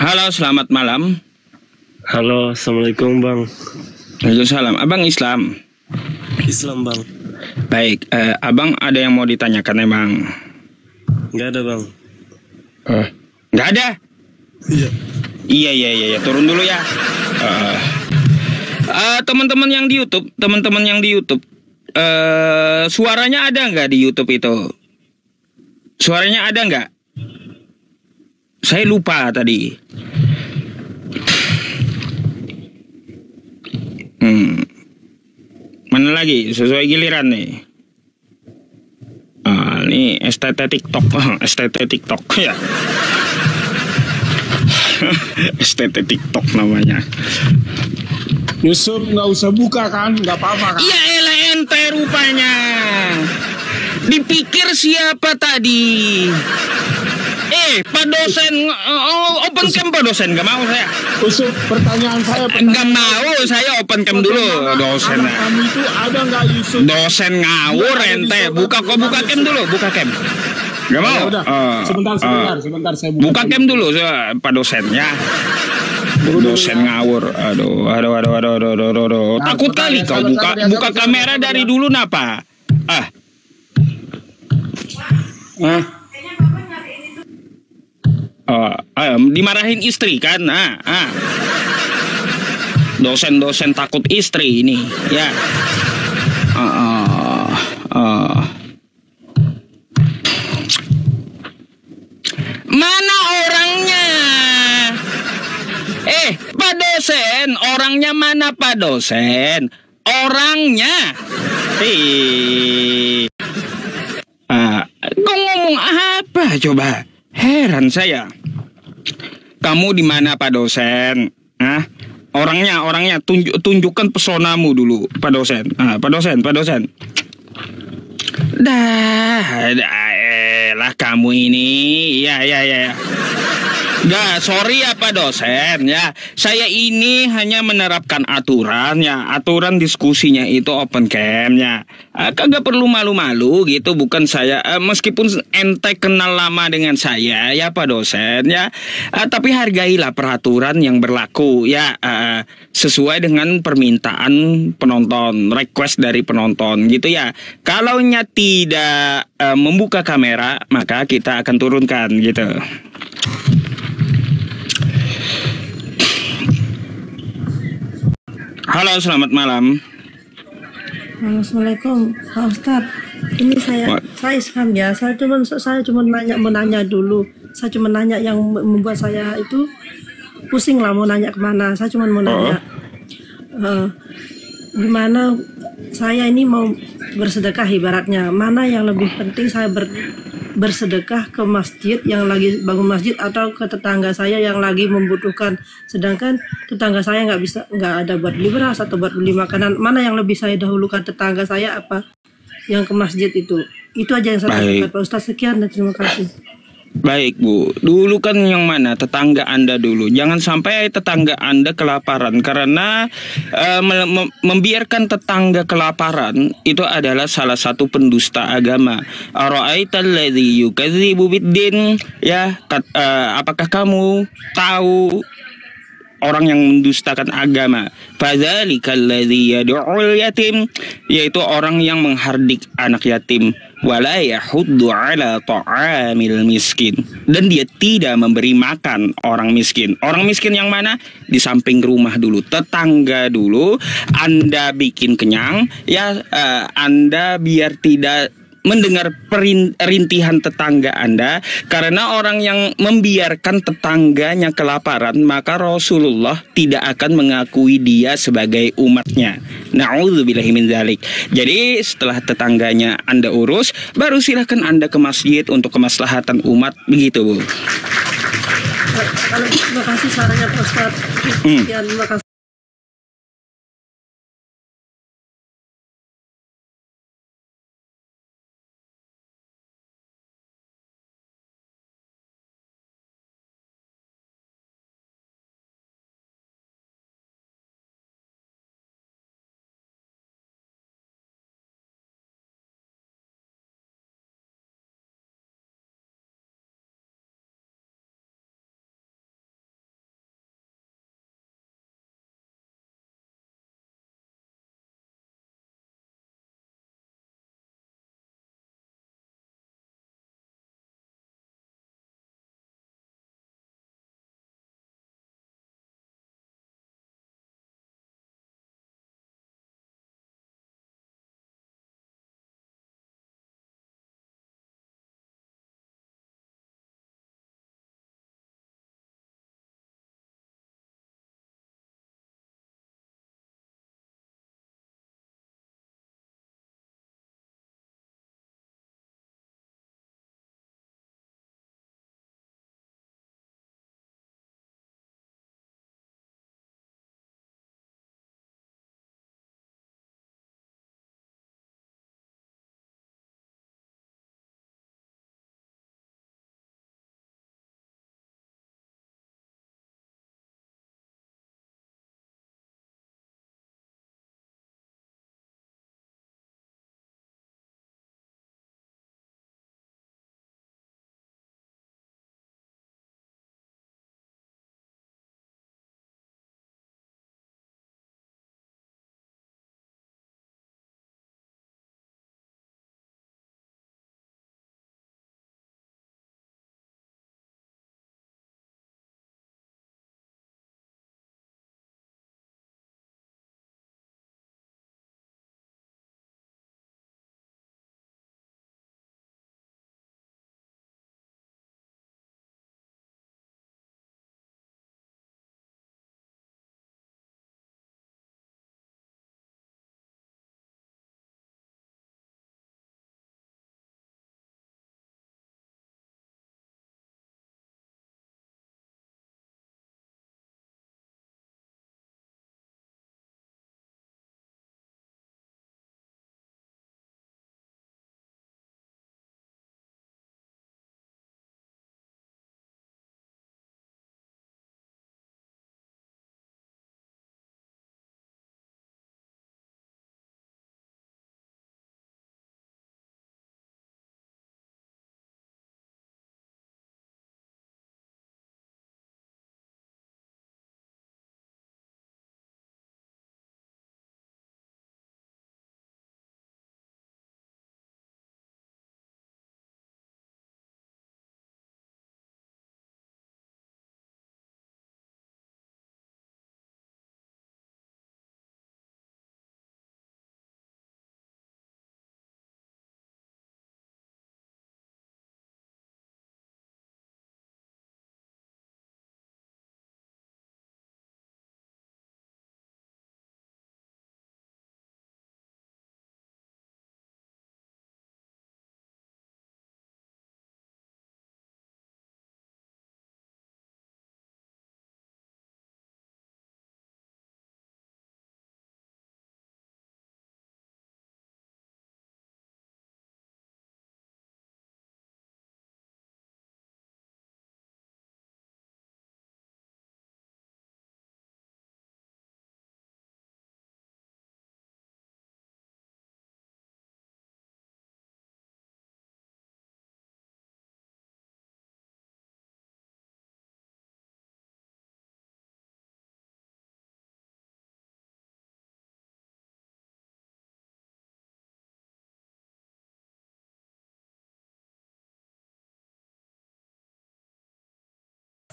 [SPEAKER 2] Halo, selamat malam.
[SPEAKER 5] Halo, assalamualaikum bang.
[SPEAKER 2] Waalaikumsalam. Abang Islam?
[SPEAKER 5] Islam bang.
[SPEAKER 2] Baik, abang ada yang mau ditanyakan emang?
[SPEAKER 5] Nggak ada bang.
[SPEAKER 2] Nggak ada?
[SPEAKER 4] Iya.
[SPEAKER 2] Iya, turun dulu ya. Teman-teman yang di YouTube, Suaranya ada nggak di YouTube itu? Suaranya ada nggak? Saya lupa tadi. Mana lagi? Sesuai giliran nih. Ini STT TikTok. STT TikTok ya. STT TikTok namanya.
[SPEAKER 4] Yusuf nggak usah buka kan, nggak apa-apa kan?
[SPEAKER 2] Iya elah ente rupanya. Dipikir siapa tadi? Pak dosen, open cam Pak dosen, gak mau saya.
[SPEAKER 4] Yusuf, pertanyaan saya.
[SPEAKER 2] Gak mau saya open cam dulu dosen.
[SPEAKER 4] Anak kamu itu ada nggak Yusuf?
[SPEAKER 2] Dosen ngawur ente, buka cam dulu, buka cam. Gak mau.
[SPEAKER 4] Udah. Sebentar saya
[SPEAKER 2] buka cam dulu Pak dosen ya. Dosen ngawur. Aduh. Takut kali kau buka kamera dari dulu napa? Dimarahin istri kan? Dosen takut istri ini ya. Mana orangnya? Pak dosen, orangnya mana Pak dosen? Orangnya. Kau ngomong apa coba? Heran saya. Kamu di mana Pak dosen? Orangnya tunjukkan pesonamu dulu Pak dosen. Pak dosen. Lah kamu ini. Ya. Sorry ya Pak dosen ya. Saya ini hanya menerapkan aturan ya. Aturan diskusinya itu open cam ya. Kagak perlu malu-malu gitu. Bukan saya meskipun ente kenal lama dengan saya ya Pak dosen ya. Tapi hargailah peraturan yang berlaku ya. Sesuai dengan permintaan penonton, request dari penonton gitu ya. Kalau tidak membuka kamera, maka kita akan turunkan gitu. Halo, selamat malam.
[SPEAKER 6] Assalamualaikum, Pak Ustadz. Ini saya Islam ya. Saya cuma menanya dulu. Saya cuma nanya yang membuat saya itu pusing lah mau nanya kemana. Saya cuma mau nanya gimana saya ini mau bersedekah ibaratnya. Mana yang lebih penting saya bersedekah ke masjid yang lagi bangun masjid atau ke tetangga saya yang lagi membutuhkan, sedangkan tetangga saya nggak ada buat beli beras atau buat beli makanan. Mana yang lebih saya dahulukan, tetangga saya apa yang ke masjid? Itu aja yang saya tanyakan Pak Ustadz. Sekian dan terima kasih.
[SPEAKER 2] Baik Bu, dulu kan yang mana? Tetangga Anda dulu. Jangan sampai tetangga Anda kelaparan, karena membiarkan tetangga kelaparan itu adalah salah satu pendusta agama. Ara'aital ladzi yukadzibu biddin, ya, apakah kamu tahu orang yang mendustakan agama? Fadzalikal ladzi yad'ul yatim, yaitu orang yang menghardik anak yatim. Wala yahuddu ala ta'amil miskin, dan dia tidak memberi makan orang miskin. Orang miskin yang mana? Di samping rumah dulu, tetangga dulu. Anda bikin kenyang ya, Anda biar tidak mendengar rintihan tetangga Anda, karena orang yang membiarkan tetangganya kelaparan, maka Rasulullah tidak akan mengakui dia sebagai umatnya. Na'udzubillahi min dzalik. Jadi setelah tetangganya Anda urus, baru silahkan Anda ke masjid untuk kemaslahatan umat, begitu Bu.
[SPEAKER 6] Terima kasih sarannya Pak Ustadz. Terima kasih.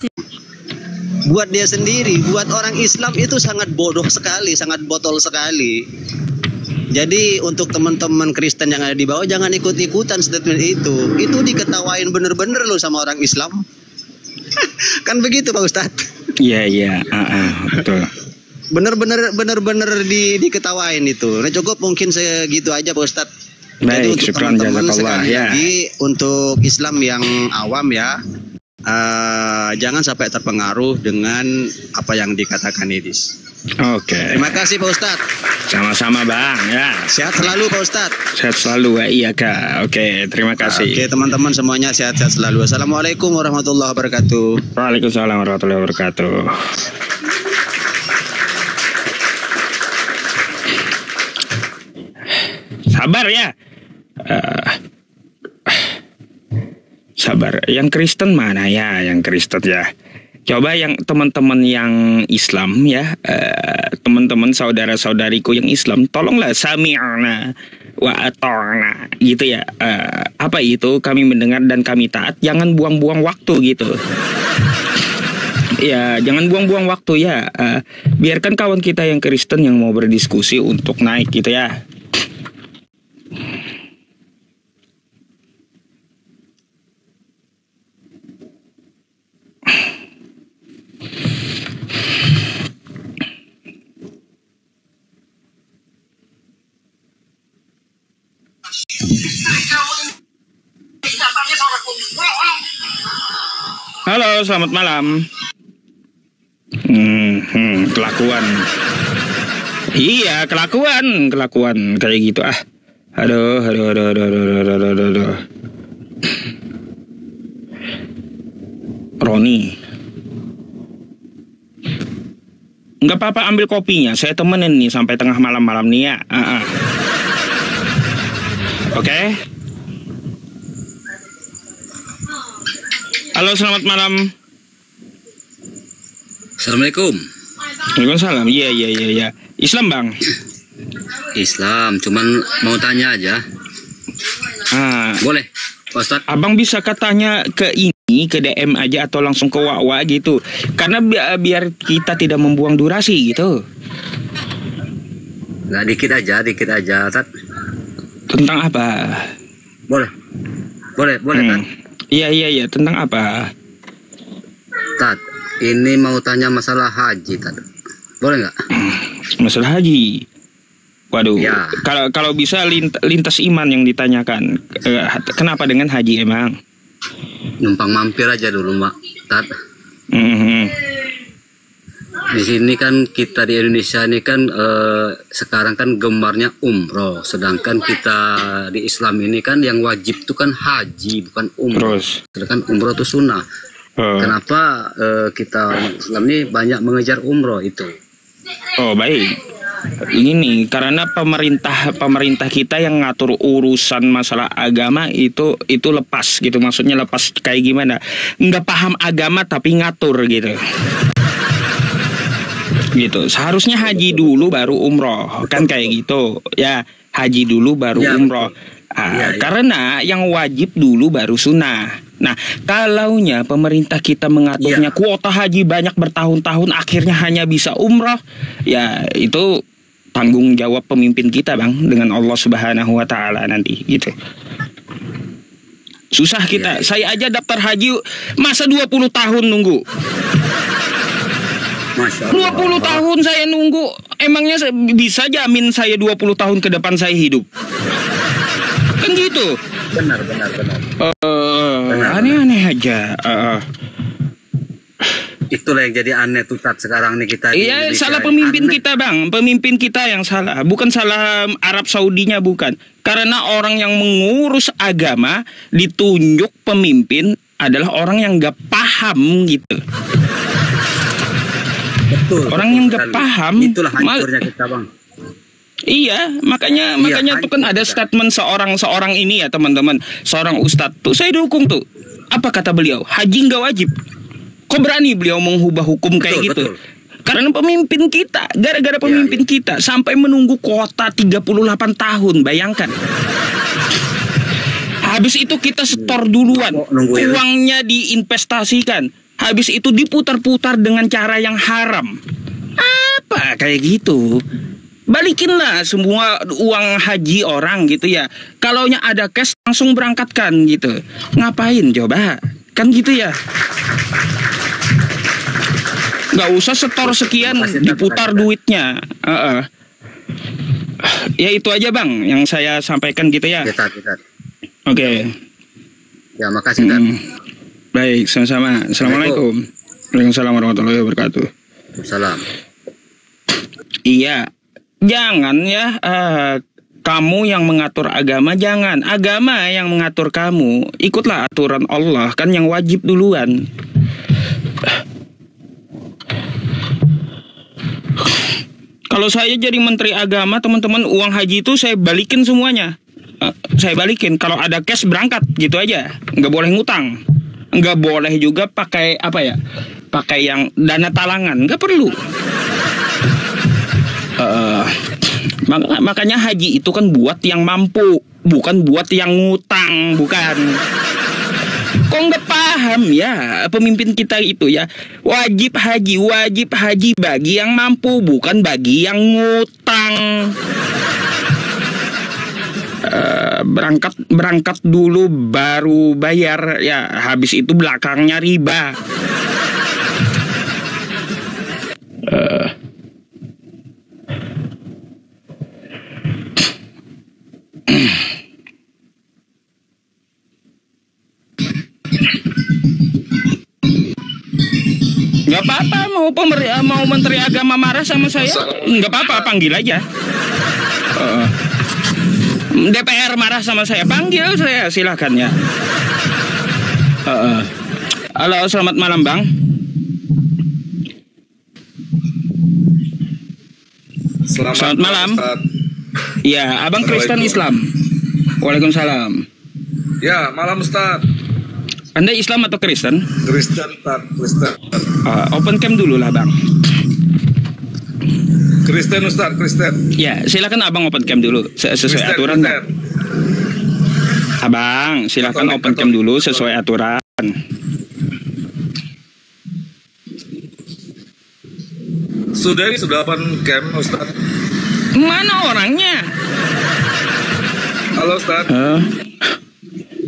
[SPEAKER 6] pasti.
[SPEAKER 7] Buat dia sendiri, buat orang Islam itu sangat bodoh sekali, sangat botol sekali. Jadi untuk teman-teman Kristen yang ada di bawah jangan ikut-ikutan statement itu. Itu diketawain bener-bener loh sama orang Islam. Kan begitu Pak Ustadz?
[SPEAKER 2] Iya, betul.
[SPEAKER 7] Bener-bener diketawain itu. Nah cukup mungkin segitu aja Pak Ustadz. Jadi
[SPEAKER 2] Baik,
[SPEAKER 7] untuk
[SPEAKER 2] syukran
[SPEAKER 7] teman-teman
[SPEAKER 2] jazakallah
[SPEAKER 7] sekali
[SPEAKER 2] ya.
[SPEAKER 7] lagi untuk Islam yang awam ya, jangan sampai terpengaruh dengan apa yang dikatakan Idis.
[SPEAKER 2] Oke.
[SPEAKER 7] Terima kasih Pak Ustadz.
[SPEAKER 2] Sama-sama Bang ya.
[SPEAKER 7] Sehat selalu Pak Ustadz.
[SPEAKER 2] Sehat selalu ya, iya Kak. Oke, terima kasih.
[SPEAKER 7] Oke teman-teman semuanya sehat-sehat selalu. Assalamualaikum warahmatullahi wabarakatuh.
[SPEAKER 2] Waalaikumsalam warahmatullahi wabarakatuh. Sabar ya. Sabar. Yang Kristen mana ya? Yang Kristen ya. Coba yang teman-teman yang Islam ya, teman-teman saudara-saudariku yang Islam, tolonglah sami'na wa ata'na gitu ya. Apa itu? Kami mendengar dan kami taat. Jangan buang-buang waktu gitu. Ya, jangan buang-buang waktu ya. Biarkan kawan kita yang Kristen yang mau berdiskusi untuk naik gitu ya. Halo, selamat malam. Kelakuan. Iya, kelakuan kayak gitu ah. Aduh. Roni. Nggak apa-apa, ambil kopinya. Saya temenin nih sampai tengah malam-malam nih ya. Oke. Halo, selamat malam.
[SPEAKER 8] Assalamualaikum.
[SPEAKER 2] Waalaikumsalam. Iya. Islam Bang.
[SPEAKER 8] Islam, cuman mau tanya aja. Boleh, Pak Ustadz?
[SPEAKER 2] Abang bisa katanya ke ini, ke DM aja atau langsung ke Wawa gitu. Karena biar kita tidak membuang durasi gitu.
[SPEAKER 8] Nggak, dikit aja, Tat.
[SPEAKER 2] Tentang apa?
[SPEAKER 8] Boleh, Tat.
[SPEAKER 2] Iya, tentang apa?
[SPEAKER 8] Tat, ini mau tanya masalah haji, Tat. Boleh nggak?
[SPEAKER 2] Masalah haji. Waduh,
[SPEAKER 8] ya.
[SPEAKER 2] Kalau bisa lintas iman yang ditanyakan. Kenapa dengan haji emang?
[SPEAKER 8] Numpang mampir aja dulu, Mak. Tat. Di sini kan kita di Indonesia ini kan sekarang kan gemarnya umroh, sedangkan kita di Islam ini kan yang wajib itu kan haji bukan umroh. Sedangkan umroh itu sunnah. Kenapa kita Islam ini banyak mengejar umroh itu?
[SPEAKER 2] Oh baik. Ini karena pemerintah kita yang ngatur urusan masalah agama itu lepas gitu, maksudnya lepas kayak gimana? Nggak paham agama tapi ngatur gitu. Gitu. Seharusnya haji dulu baru umroh, kan kayak gitu. Ya, haji dulu baru umroh. Karena yang wajib dulu baru sunnah. Nah, kalaunya pemerintah kita mengaturnya kuota haji banyak bertahun-tahun, akhirnya hanya bisa umroh, ya itu tanggung jawab pemimpin kita Bang dengan Allah Subhanahu wa Ta'ala nanti gitu. Susah kita. Saya aja daftar haji masa 20 tahun nunggu. 20 tahun saya nunggu. Emangnya bisa jamin saya 20 tahun ke depan saya hidup? Kan gitu.
[SPEAKER 8] Benar.
[SPEAKER 2] Aneh-aneh aja.
[SPEAKER 8] Itulah yang jadi aneh tuh Tat sekarang nih kita.
[SPEAKER 2] Iya, salah pemimpin kita Bang. Pemimpin kita yang salah. Bukan salah Arab Saudinya, bukan. Karena orang yang mengurus agama ditunjuk pemimpin adalah orang yang gak paham gitu.
[SPEAKER 8] Betul.
[SPEAKER 2] Orang yang gak paham.
[SPEAKER 8] Itulah hancurnya kita Bang.
[SPEAKER 2] Iya, makanya tuh kan ada statement seorang ini ya teman-teman, seorang ustadz tuh saya dukung tuh. Apa kata beliau? Haji nggak wajib. Kok berani beliau mengubah hukum kayak gitu? Betul. Karena pemimpin kita, gara-gara pemimpin kita sampai menunggu kuota 38 tahun, bayangkan. Habis itu kita setor duluan, uangnya diinvestasikan. habis itu diputar-putar dengan cara yang haram. Apa kayak gitu? Balikinlah semua uang haji orang gitu ya. Kalaunya ada cash langsung berangkatkan gitu. Ngapain coba? Kan gitu ya. Nggak usah setor sekian diputar duitnya. Ya itu aja Bang yang saya sampaikan gitu ya. Oke.
[SPEAKER 8] Ya makasih Tat.
[SPEAKER 2] Baik, sama-sama. Assalamualaikum. Waalaikumsalam warahmatullahi wabarakatuh.
[SPEAKER 8] Salam.
[SPEAKER 2] Iya. Jangan ya, kamu yang mengatur agama, jangan. Agama yang mengatur kamu. Ikutlah aturan Allah, kan yang wajib duluan. Kalau saya jadi menteri agama, teman-teman, uang haji itu saya balikin semuanya. Saya balikin. Kalau ada cash berangkat, gitu aja. Nggak boleh ngutang. Nggak boleh juga pakai apa ya? Pakai yang dana talangan. Nggak perlu. Makanya haji itu kan buat yang mampu, bukan buat yang ngutang, bukan. Kok nggak paham ya pemimpin kita itu ya? Wajib haji bagi yang mampu, bukan bagi yang ngutang. Berangkat dulu baru bayar ya, habis itu belakangnya riba. Nggak apa-apa mau menteri agama marah sama saya, nggak apa-apa, panggil aja. DPR marah sama saya, panggil saya, silakan ya. Halo, selamat malam Bang. Selamat malam. Ya, Abang Kristen Islam. Waalaikumsalam.
[SPEAKER 9] Ya, malam Ustaz.
[SPEAKER 2] Anda Islam atau Kristen?
[SPEAKER 9] Kristen, Ustaz. Kristen.
[SPEAKER 2] Open cam dulu lah Bang.
[SPEAKER 9] Kristen Ustaz, Kristen.
[SPEAKER 2] Ya, silakan Abang open cam dulu sesuai Kristen, aturan. Kristen. Abang, silakan open cam dulu sesuai aturan.
[SPEAKER 9] Sudah open cam Ustaz.
[SPEAKER 2] Mana orangnya?
[SPEAKER 9] Halo Ustaz.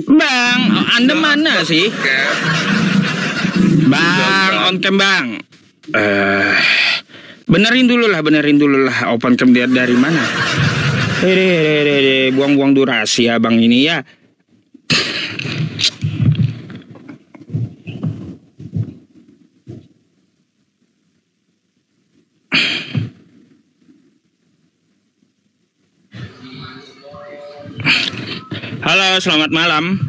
[SPEAKER 2] Bang, Anda mana sih? Bang, on cam Bang. Benerin dulu lah open cam dia dari mana? Buang-buang durasi Abang ini ya. Halo, selamat malam.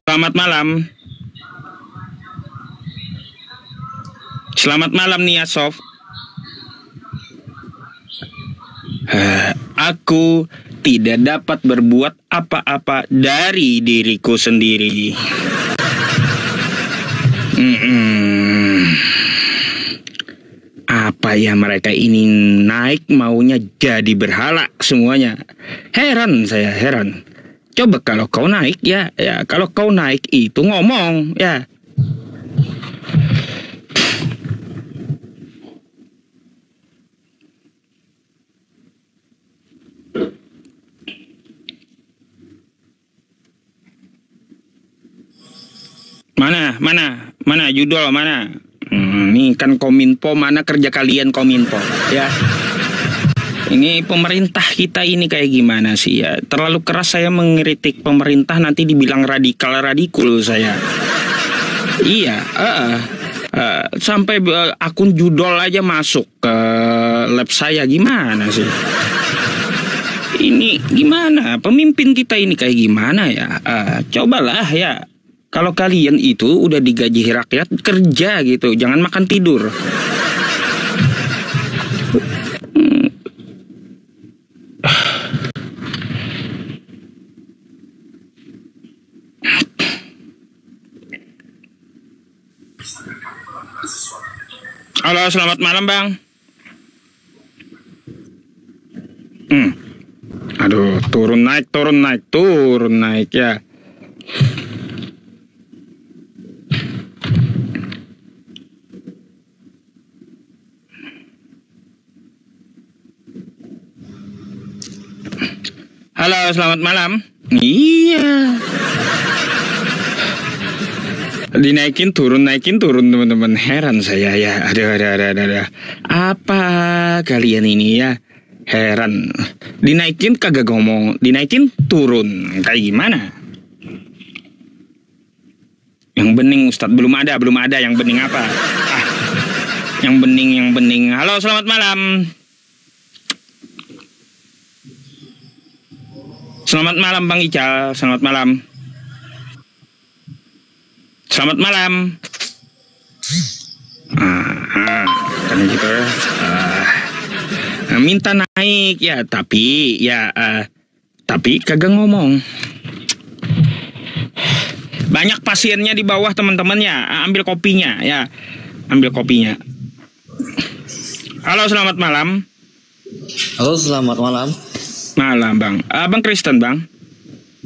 [SPEAKER 2] Selamat malam. Selamat malam Nia Sof. Aku tidak dapat berbuat apa-apa dari diriku sendiri. Apa ya mereka ini naik maunya jadi berhala semuanya. Heran saya, heran. Coba kalau kau naik ya kalau kau naik itu ngomong ya. Mana judul mana? Ini kan Kominfo, mana kerja kalian Kominfo ya? Ini pemerintah kita ini kayak gimana sih ya? Terlalu keras saya mengkritik pemerintah, nanti dibilang radikul saya. Iya, sampai akun judul aja masuk ke lab saya, gimana sih? Ini gimana? Pemimpin kita ini kayak gimana ya? Cobalah ya. Kalau kalian itu udah digaji rakyat, kerja gitu, jangan makan tidur. Halo, selamat malam Bang. Aduh, turun naik ya. Halo, selamat malam. Iya. Dinaikin turun teman-teman. Heran saya ya. Ada. Apa kalian ini ya? Heran. Dinaikin kagak ngomong, dinaikin turun. Kayak gimana? Yang bening Ustadz belum ada yang bening apa? Yang bening. Halo, selamat malam. Selamat malam Bang Ical, selamat malam. Selamat malam. Kan gitu. Minta naik ya, tapi kagak ngomong. Banyak pasiennya di bawah teman-teman ya. Ambil kopinya ya. Halo, selamat malam.
[SPEAKER 10] Halo, selamat malam.
[SPEAKER 2] Malam Bang. Bang Kristen Bang?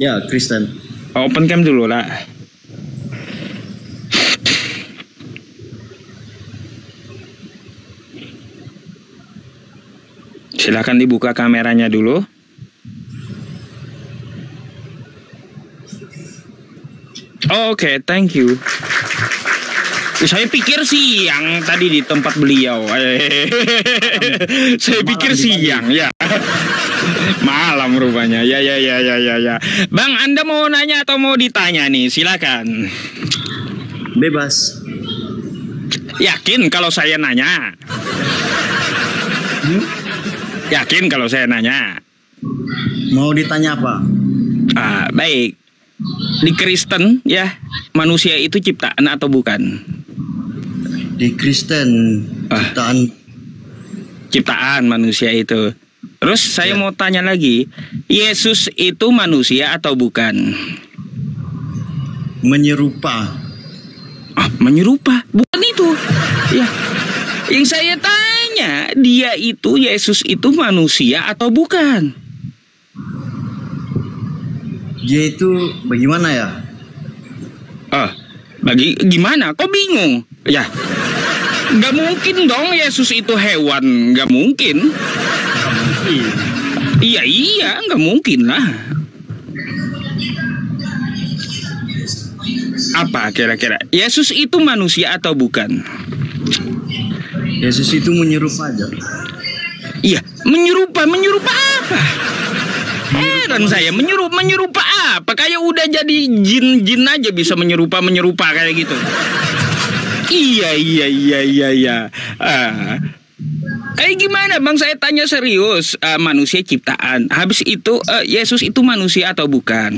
[SPEAKER 10] Ya, Kristen.
[SPEAKER 2] Open cam dulu lah. Silakan dibuka kameranya dulu. Oke, thank you. Saya pikir siang tadi di tempat beliau. Saya pikir siang ya. Malam rupanya. Ya. Bang, Anda mau nanya atau mau ditanya nih? Silakan.
[SPEAKER 10] Bebas.
[SPEAKER 2] Yakin kalau saya nanya? Yakin kalau saya nanya?
[SPEAKER 10] Mau ditanya apa?
[SPEAKER 2] Baik. Di Kristen ya, manusia itu ciptaan atau bukan?
[SPEAKER 10] Di Kristen
[SPEAKER 2] ciptaan manusia itu. Terus saya mau tanya lagi, Yesus itu manusia atau bukan?
[SPEAKER 10] Menyerupa.
[SPEAKER 2] Menyerupa, bukan itu. Ya. Yang saya tanya, Yesus itu manusia atau bukan?
[SPEAKER 10] Dia itu bagaimana ya?
[SPEAKER 2] Gimana? Kok bingung? Ya, nggak mungkin dong Yesus itu hewan, nggak mungkin. Iya, nggak mungkin lah. Apa kira-kira? Yesus itu manusia atau bukan?
[SPEAKER 10] Yesus itu menyerupa aja.
[SPEAKER 2] Iya, menyerupa apa? Heran saya, menyerupa apa? Kayak udah jadi jin aja bisa menyerupa kayak gitu. Iya. Gimana Bang, saya tanya serius. Manusia ciptaan. Habis itu Yesus itu manusia atau bukan?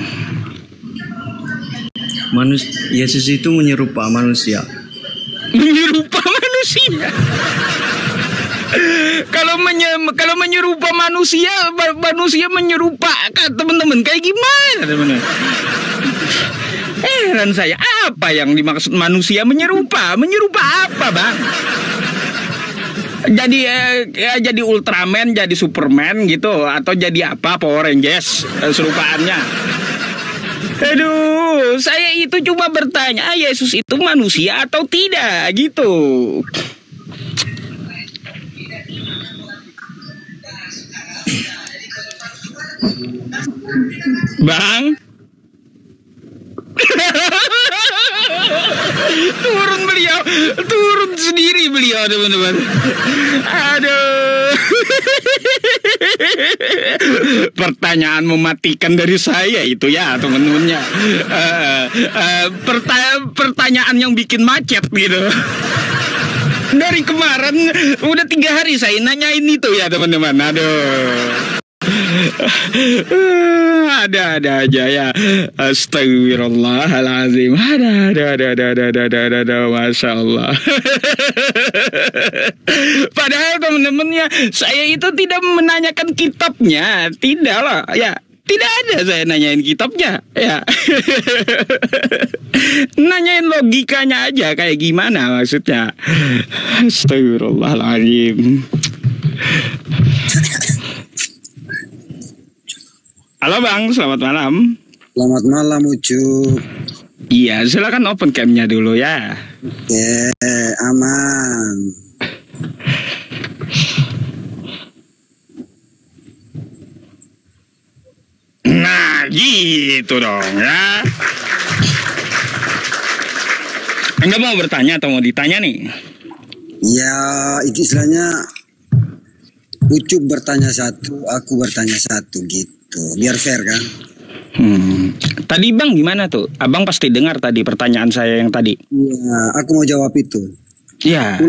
[SPEAKER 10] Yesus itu menyerupa manusia.
[SPEAKER 2] Menyerupa manusia. Kalau menyerupa manusia menyerupa teman-teman kayak gimana teman-teman? Heran saya, apa yang dimaksud manusia menyerupa apa Bang? Jadi Ultraman, jadi Superman gitu, atau jadi apa, Power Rangers serupaannya? Aduh, saya itu cuma bertanya, Yesus itu manusia atau tidak gitu. Bang, turun sendiri beliau teman-teman. Aduh, pertanyaan mematikan dari saya itu ya teman-temannya. Pertanyaan yang bikin macet gitu. Dari kemarin udah 3 hari saya nanyain itu ya teman-teman. Aduh. Ada aja ya. Astagfirullahaladzim. Ada. Masya Allah. Padahal teman-temannya, saya itu tidak menanyakan kitabnya. Tidak lah ya. Tidak ada saya nanyain kitabnya ya. Nanyain logikanya aja kayak gimana maksudnya. Astagfirullahaladzim. Halo Bang, selamat malam.
[SPEAKER 10] Selamat malam Ucup.
[SPEAKER 2] Iya, silakan open cam-nya dulu ya.
[SPEAKER 10] Oke, aman.
[SPEAKER 2] gitu dong ya. Anda mau bertanya atau mau ditanya nih?
[SPEAKER 10] Ya, itu istilahnya Ucup bertanya satu, aku bertanya satu gitu. Biar fair kan?
[SPEAKER 2] Tadi Bang gimana tuh? Abang pasti dengar tadi pertanyaan saya yang tadi.
[SPEAKER 10] Iya, aku mau jawab itu.
[SPEAKER 2] Iya.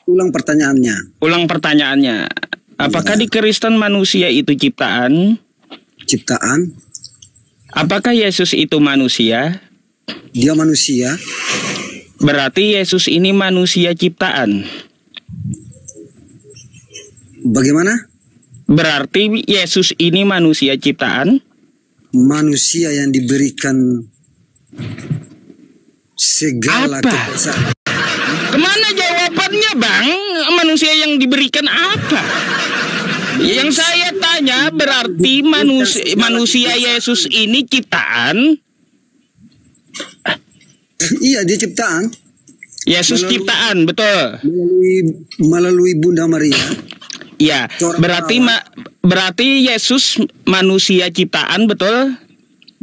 [SPEAKER 10] Ulang pertanyaannya.
[SPEAKER 2] Ulang pertanyaannya. Apakah di Kristen manusia itu ciptaan?
[SPEAKER 10] Ciptaan.
[SPEAKER 2] Apakah Yesus itu manusia?
[SPEAKER 10] Dia manusia.
[SPEAKER 2] Berarti Yesus ini manusia ciptaan.
[SPEAKER 10] Bagaimana?
[SPEAKER 2] Berarti Yesus ini manusia ciptaan?
[SPEAKER 10] Manusia yang diberikan segala kekuasaan.
[SPEAKER 2] Kemana jawabannya Bang? Manusia yang diberikan apa? Yang saya tanya berarti manusia Yesus ini ciptaan?
[SPEAKER 10] Iya, dia ciptaan.
[SPEAKER 2] Yesus ciptaan, betul.
[SPEAKER 10] Melalui Bunda Maria.
[SPEAKER 2] Ya, berarti Yesus manusia ciptaan, betul?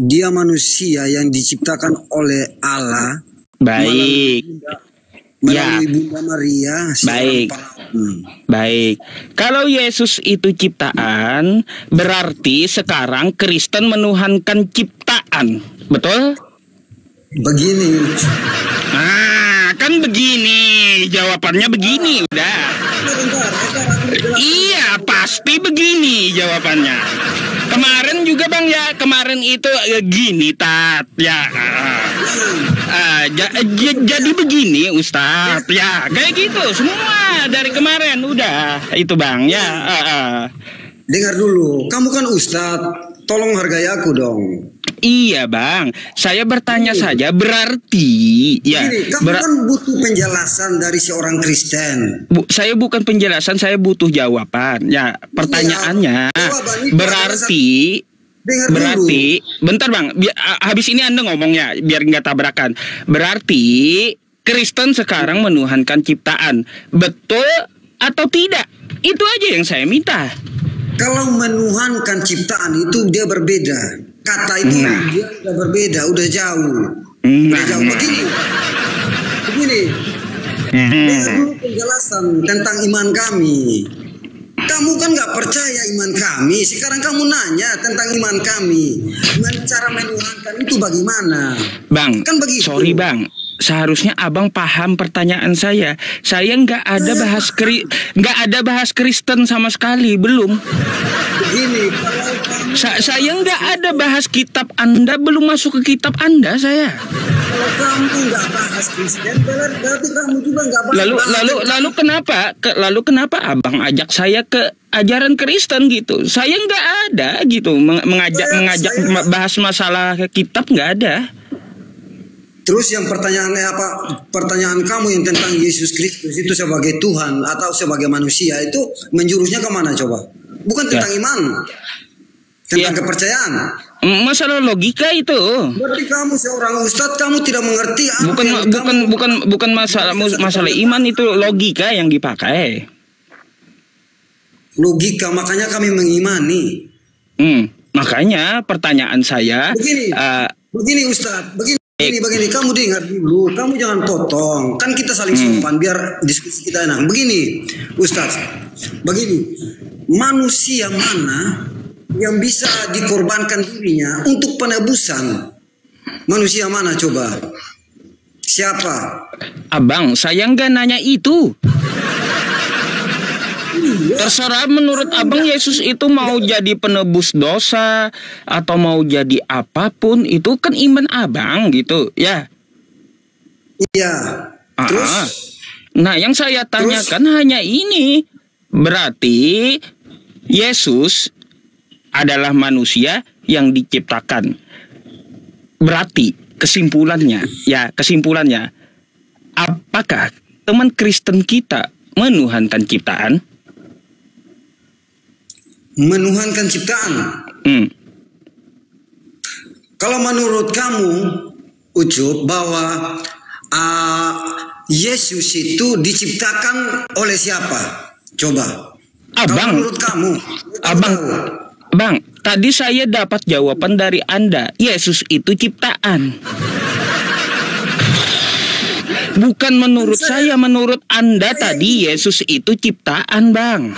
[SPEAKER 10] Dia manusia yang diciptakan oleh Allah.
[SPEAKER 2] Baik.
[SPEAKER 10] Melalui Bunda Maria.
[SPEAKER 2] Baik. Baik. Kalau Yesus itu ciptaan, berarti sekarang Kristen menuhankan ciptaan, betul?
[SPEAKER 10] Begini.
[SPEAKER 2] Kan begini, jawabannya begini udah. Iya, pasti begini jawabannya. Kemarin juga Bang ya, kemarin itu gini Tat ya. Jadi begini Ustadz ya, kayak gitu semua dari kemarin udah itu Bang ya.
[SPEAKER 10] Dengar dulu, kamu kan Ustadz, tolong hargai aku dong.
[SPEAKER 2] Iya Bang, saya bertanya saja berarti ya.
[SPEAKER 10] Begini, kamu kan butuh penjelasan dari seorang Kristen.
[SPEAKER 2] Saya bukan penjelasan, saya butuh jawaban. Ya, pertanyaannya berarti bentar Bang, habis ini Anda ngomongnya biar nggak tabrakan. Berarti Kristen sekarang menuhankan ciptaan, betul atau tidak? Itu aja yang saya minta.
[SPEAKER 10] Kalau menuhankan ciptaan itu dia berbeda. Kata itu dia udah berbeda, udah jauh. Udah jauh. Begini. Dengar dulu penjelasan tentang iman kami. Kamu kan nggak percaya iman kami. Sekarang kamu nanya tentang iman kami. Cara menuhankan itu bagaimana?
[SPEAKER 2] Bang, kan begitu. Sorry Bang. Seharusnya Abang paham pertanyaan saya. Saya nggak ada bahas Kristen sama sekali, belum.
[SPEAKER 10] Begini,
[SPEAKER 2] saya nggak ada bahas kitab Anda, belum masuk ke kitab Anda saya.
[SPEAKER 10] Kalau kamu nggak bahas Kristen, berarti kamu juga nggak bahas.
[SPEAKER 2] Lalu kenapa Abang ajak saya ke ajaran Kristen gitu? Saya nggak ada gitu mengajak bahas masalah kitab, nggak ada.
[SPEAKER 10] Terus yang pertanyaannya apa? Pertanyaan kamu yang tentang Yesus Kristus itu sebagai Tuhan atau sebagai manusia itu menjurusnya kemana coba? Bukan tentang iman, tentang kepercayaan.
[SPEAKER 2] Masalah logika itu.
[SPEAKER 10] Berarti kamu seorang ustadz, kamu tidak mengerti.
[SPEAKER 2] Bukan masalah iman, itu logika yang dipakai.
[SPEAKER 10] Logika, makanya kami mengimani.
[SPEAKER 2] Makanya pertanyaan saya.
[SPEAKER 10] Begini ustadz, begini kamu dengar dulu, kamu jangan potong, kan kita saling sopan biar diskusi kita enak. Begini Ustaz, begini, manusia mana yang bisa dikorbankan dirinya untuk penebusan? Manusia mana coba? Siapa?
[SPEAKER 2] Abang, saya nggak nanya itu. Terserah menurut Abang Yesus itu mau jadi penebus dosa atau mau jadi apapun, itu kan iman Abang gitu ya.
[SPEAKER 10] Iya. Terus?
[SPEAKER 2] Nah yang saya tanyakan hanya ini. Berarti Yesus adalah manusia yang diciptakan. Berarti kesimpulannya, apakah teman Kristen kita menuhankan ciptaan?
[SPEAKER 10] Menuhankan ciptaan. Kalau menurut kamu Ucup bahwa Yesus itu diciptakan oleh siapa? Coba.
[SPEAKER 2] Abang,
[SPEAKER 10] kalau menurut kamu,
[SPEAKER 2] Abang, tadi saya dapat jawaban dari Anda. Yesus itu ciptaan. Bukan menurut saya, menurut Anda tadi Yesus itu ciptaan, Bang.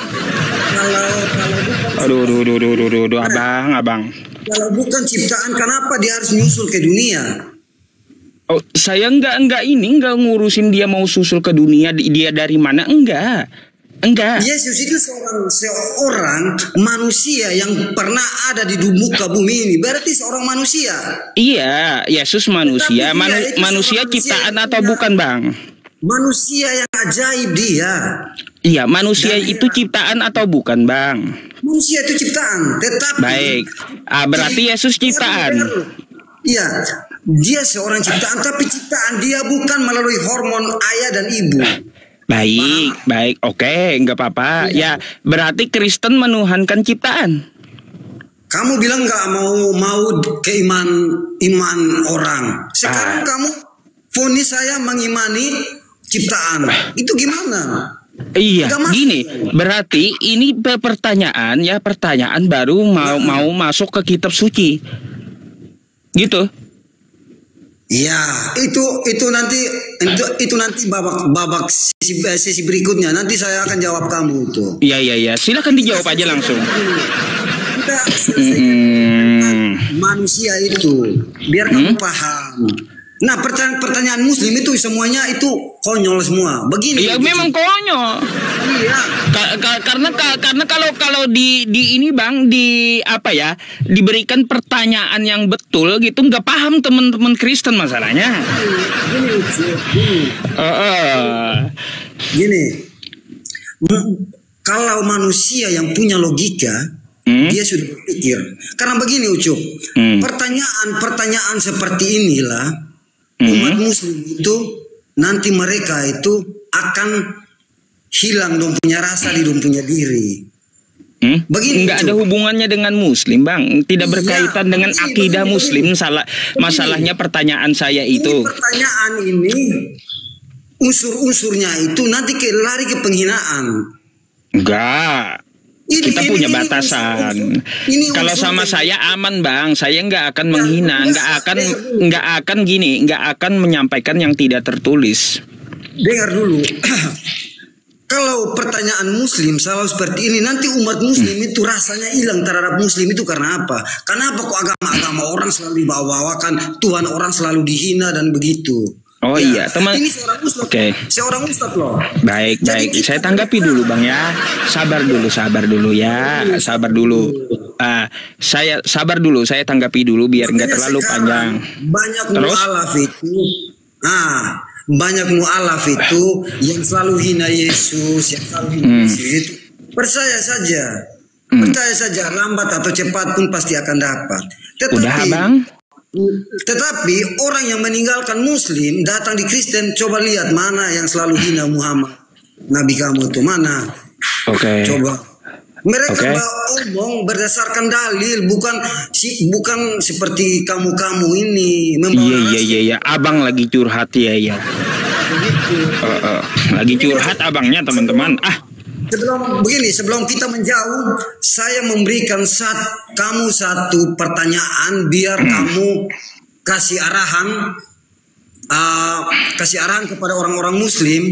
[SPEAKER 2] Aduh, abang.
[SPEAKER 10] Kalau bukan ciptaan, kenapa dia harus nyusul ke dunia?
[SPEAKER 2] Oh, saya enggak ngurusin dia mau susul ke dunia, dia dari mana, enggak.
[SPEAKER 10] Yesus itu seorang manusia yang pernah ada di muka bumi ini. Berarti seorang manusia.
[SPEAKER 2] Iya, Yesus manusia. Manusia ciptaan atau bukan, Bang?
[SPEAKER 10] Manusia yang ajaib dia.
[SPEAKER 2] Iya, manusia itu ciptaan atau bukan, Bang?
[SPEAKER 10] Manusia itu ciptaan, tetapi
[SPEAKER 2] baik. Berarti Yesus ciptaan.
[SPEAKER 10] Iya, dia seorang ciptaan, tapi ciptaan dia bukan melalui hormon ayah dan ibu.
[SPEAKER 2] Baik, oke, nggak apa-apa. Ya, berarti Kristen menuhankan ciptaan.
[SPEAKER 10] Kamu bilang nggak mau ke iman orang. Sekarang kamu vonis saya mengimani ciptaan. Itu gimana?
[SPEAKER 2] Iya, gini. Berarti ini pertanyaan baru mau masuk ke kitab suci. Gitu.
[SPEAKER 10] Ya, itu nanti babak sesi berikutnya. Nanti saya akan jawab kamu itu.
[SPEAKER 2] Iya. Silakan dijawab aja langsung.
[SPEAKER 10] Kita selesaikan manusia itu, biar kamu paham. Nah, pertanyaan Muslim itu semuanya itu konyol semua. Begini.
[SPEAKER 2] Iya, memang konyol.
[SPEAKER 10] Iya.
[SPEAKER 2] Karena kalau di ini, Bang, diberikan pertanyaan yang betul gitu, nggak paham teman-teman Kristen masalahnya.
[SPEAKER 10] Gini. Kalau manusia yang punya logika, dia sudah berpikir. Karena begini, Ucup. Pertanyaan seperti inilah umat Muslim itu nanti mereka itu akan hilang dong punya rasa di dong punya diri. Begini,
[SPEAKER 2] nggak ada hubungannya dengan Muslim, Bang. Tidak berkaitan dengan akidah Muslim. Masalahnya pertanyaan saya itu.
[SPEAKER 10] Pertanyaan ini unsur-unsurnya itu nanti lari ke penghinaan.
[SPEAKER 2] Enggak. Kita punya batasan. Kalau sama saya aman, Bang. Saya nggak akan menghina, nggak akan menyampaikan yang tidak tertulis.
[SPEAKER 10] Dengar dulu. Kalau pertanyaan Muslim selalu seperti ini, nanti umat Muslim itu rasanya hilang terhadap Muslim itu karena apa? Kenapa kok agama-agama orang selalu dibawa-bawakan, Tuhan orang selalu dihina dan begitu?
[SPEAKER 2] Oh iya, teman.
[SPEAKER 10] Ini seorang ustaz.
[SPEAKER 2] Oke.
[SPEAKER 10] Seorang ustaz loh.
[SPEAKER 2] Baik. Saya tanggapi dulu, Bang, ya. Sabar dulu ya. Sabar dulu. Saya sabar dulu. Saya tanggapi dulu biar nggak terlalu panjang.
[SPEAKER 10] Banyak mu'alaf itu. Banyak mu'alaf itu yang selalu hina Yesus, yang selalu hina Yesus itu. Percaya saja, lambat atau cepat pun pasti akan dapat.
[SPEAKER 2] Udah, Bang.
[SPEAKER 10] Tetapi orang yang meninggalkan Muslim datang di Kristen, coba lihat mana yang selalu hina Muhammad, Nabi kamu itu mana?
[SPEAKER 2] Oke.
[SPEAKER 10] Coba mereka omong berdasarkan dalil, bukan seperti kamu ini membawa.
[SPEAKER 2] Iya. Abang lagi curhat ya. Lagi curhat abangnya, teman-teman.
[SPEAKER 10] Sebelum kita menjauh, saya memberikan kamu satu pertanyaan biar kamu kasih arahan kepada orang-orang Muslim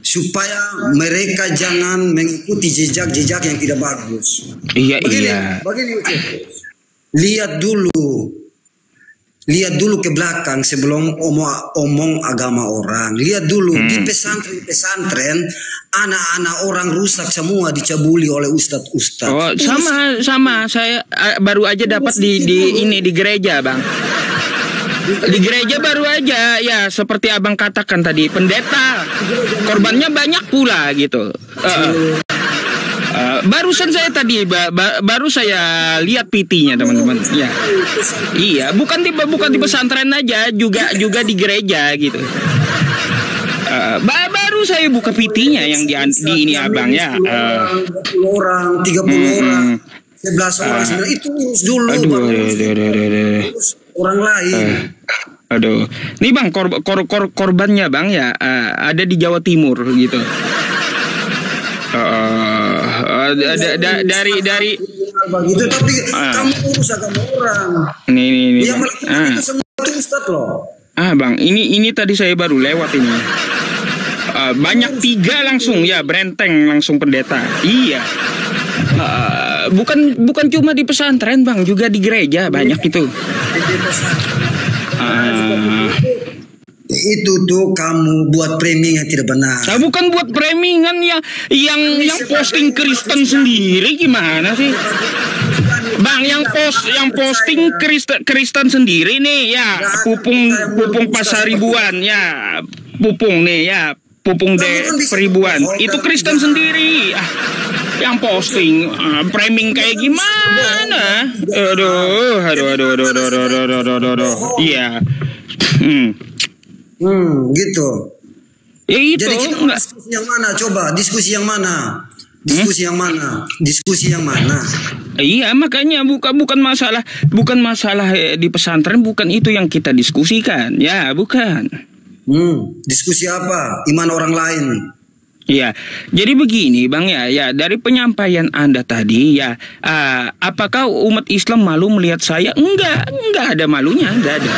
[SPEAKER 10] supaya mereka jangan mengikuti jejak-jejak yang tidak bagus.
[SPEAKER 2] Iya.
[SPEAKER 10] Begini, lihat dulu ke belakang sebelum omong agama orang. Lihat dulu di pesantren anak-anak orang rusak semua dicabuli oleh ustadz.
[SPEAKER 2] Oh, sama. Saya baru aja dapat di gereja, Bang. Di gereja baru aja, ya seperti abang katakan tadi, pendeta korbannya banyak pula gitu. Barusan saya tadi baru saya lihat PT-nya, teman-teman. Ya. Iya, bukan di pesantren aja, juga di gereja gitu. Baru saya buka PT-nya yang di ini abang ya.
[SPEAKER 10] 20 orang, 30 orang, 11 orang, 9 itu urus dulu. Urus orang lain.
[SPEAKER 2] Aduh. Nih, Bang, korbannya, Bang, ya ada di Jawa Timur gitu.
[SPEAKER 10] hal begitu, tapi kamu urus agama orang.
[SPEAKER 2] Nih.
[SPEAKER 10] Yang melakukan itu semua itu Ustadz loh.
[SPEAKER 2] Bang, ini tadi saya baru lewat ini. Banyak 3 langsung ya, berenteng langsung pendeta. Iya. Bukan cuma di pesantren bang, juga di gereja banyak itu.
[SPEAKER 10] Itu tuh kamu buat framing yang tidak benar.
[SPEAKER 2] Saya bukan buat framingan yang posting Kristen sendiri gimana sih? Bang, yang posting Kristen sendiri nih ya, pupung pasar ribuan ya, pupung nih ya, pupung peribuan. Itu Kristen sendiri. Yang posting framing kayak gimana? Aduh. Iya.
[SPEAKER 10] Gitu.
[SPEAKER 2] Ya itu.
[SPEAKER 10] Jadi kita diskusi yang mana? Coba diskusi yang mana? Diskusi yang mana?
[SPEAKER 2] Iya, makanya bukan masalah di pesantren, bukan itu yang kita diskusikan. Ya, bukan.
[SPEAKER 10] Diskusi apa? Iman orang lain.
[SPEAKER 2] Ya, jadi begini Bang ya dari penyampaian Anda tadi ya, apakah umat Islam malu melihat saya? Enggak ada malunya, enggak ada.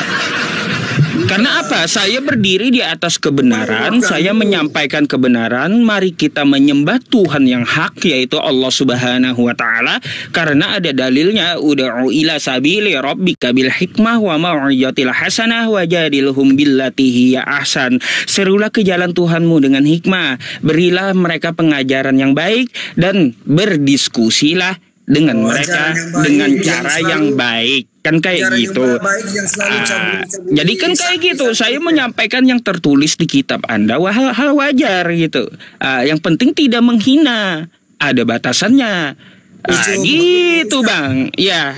[SPEAKER 2] Karena apa? Saya berdiri di atas kebenaran, saya menyampaikan kebenaran. Mari kita menyembah Tuhan yang hak, yaitu Allah Subhanahu wa taala, karena ada dalilnya, ud'u ila sabili rabbika bil hikmah wa mau'izatil hasanah wajadilhum billati hiya ahsan. Serulah ke jalan Tuhanmu dengan hikmah, berilah mereka pengajaran yang baik, dan berdiskusilah dengan mereka dengan cara yang baik. Kan kayak gitu. Jadi kan kayak gitu. Saya menyampaikan yang tertulis di kitab Anda, hal wajar gitu. Yang penting tidak menghina, ada batasannya. Gitu Bang. Ya.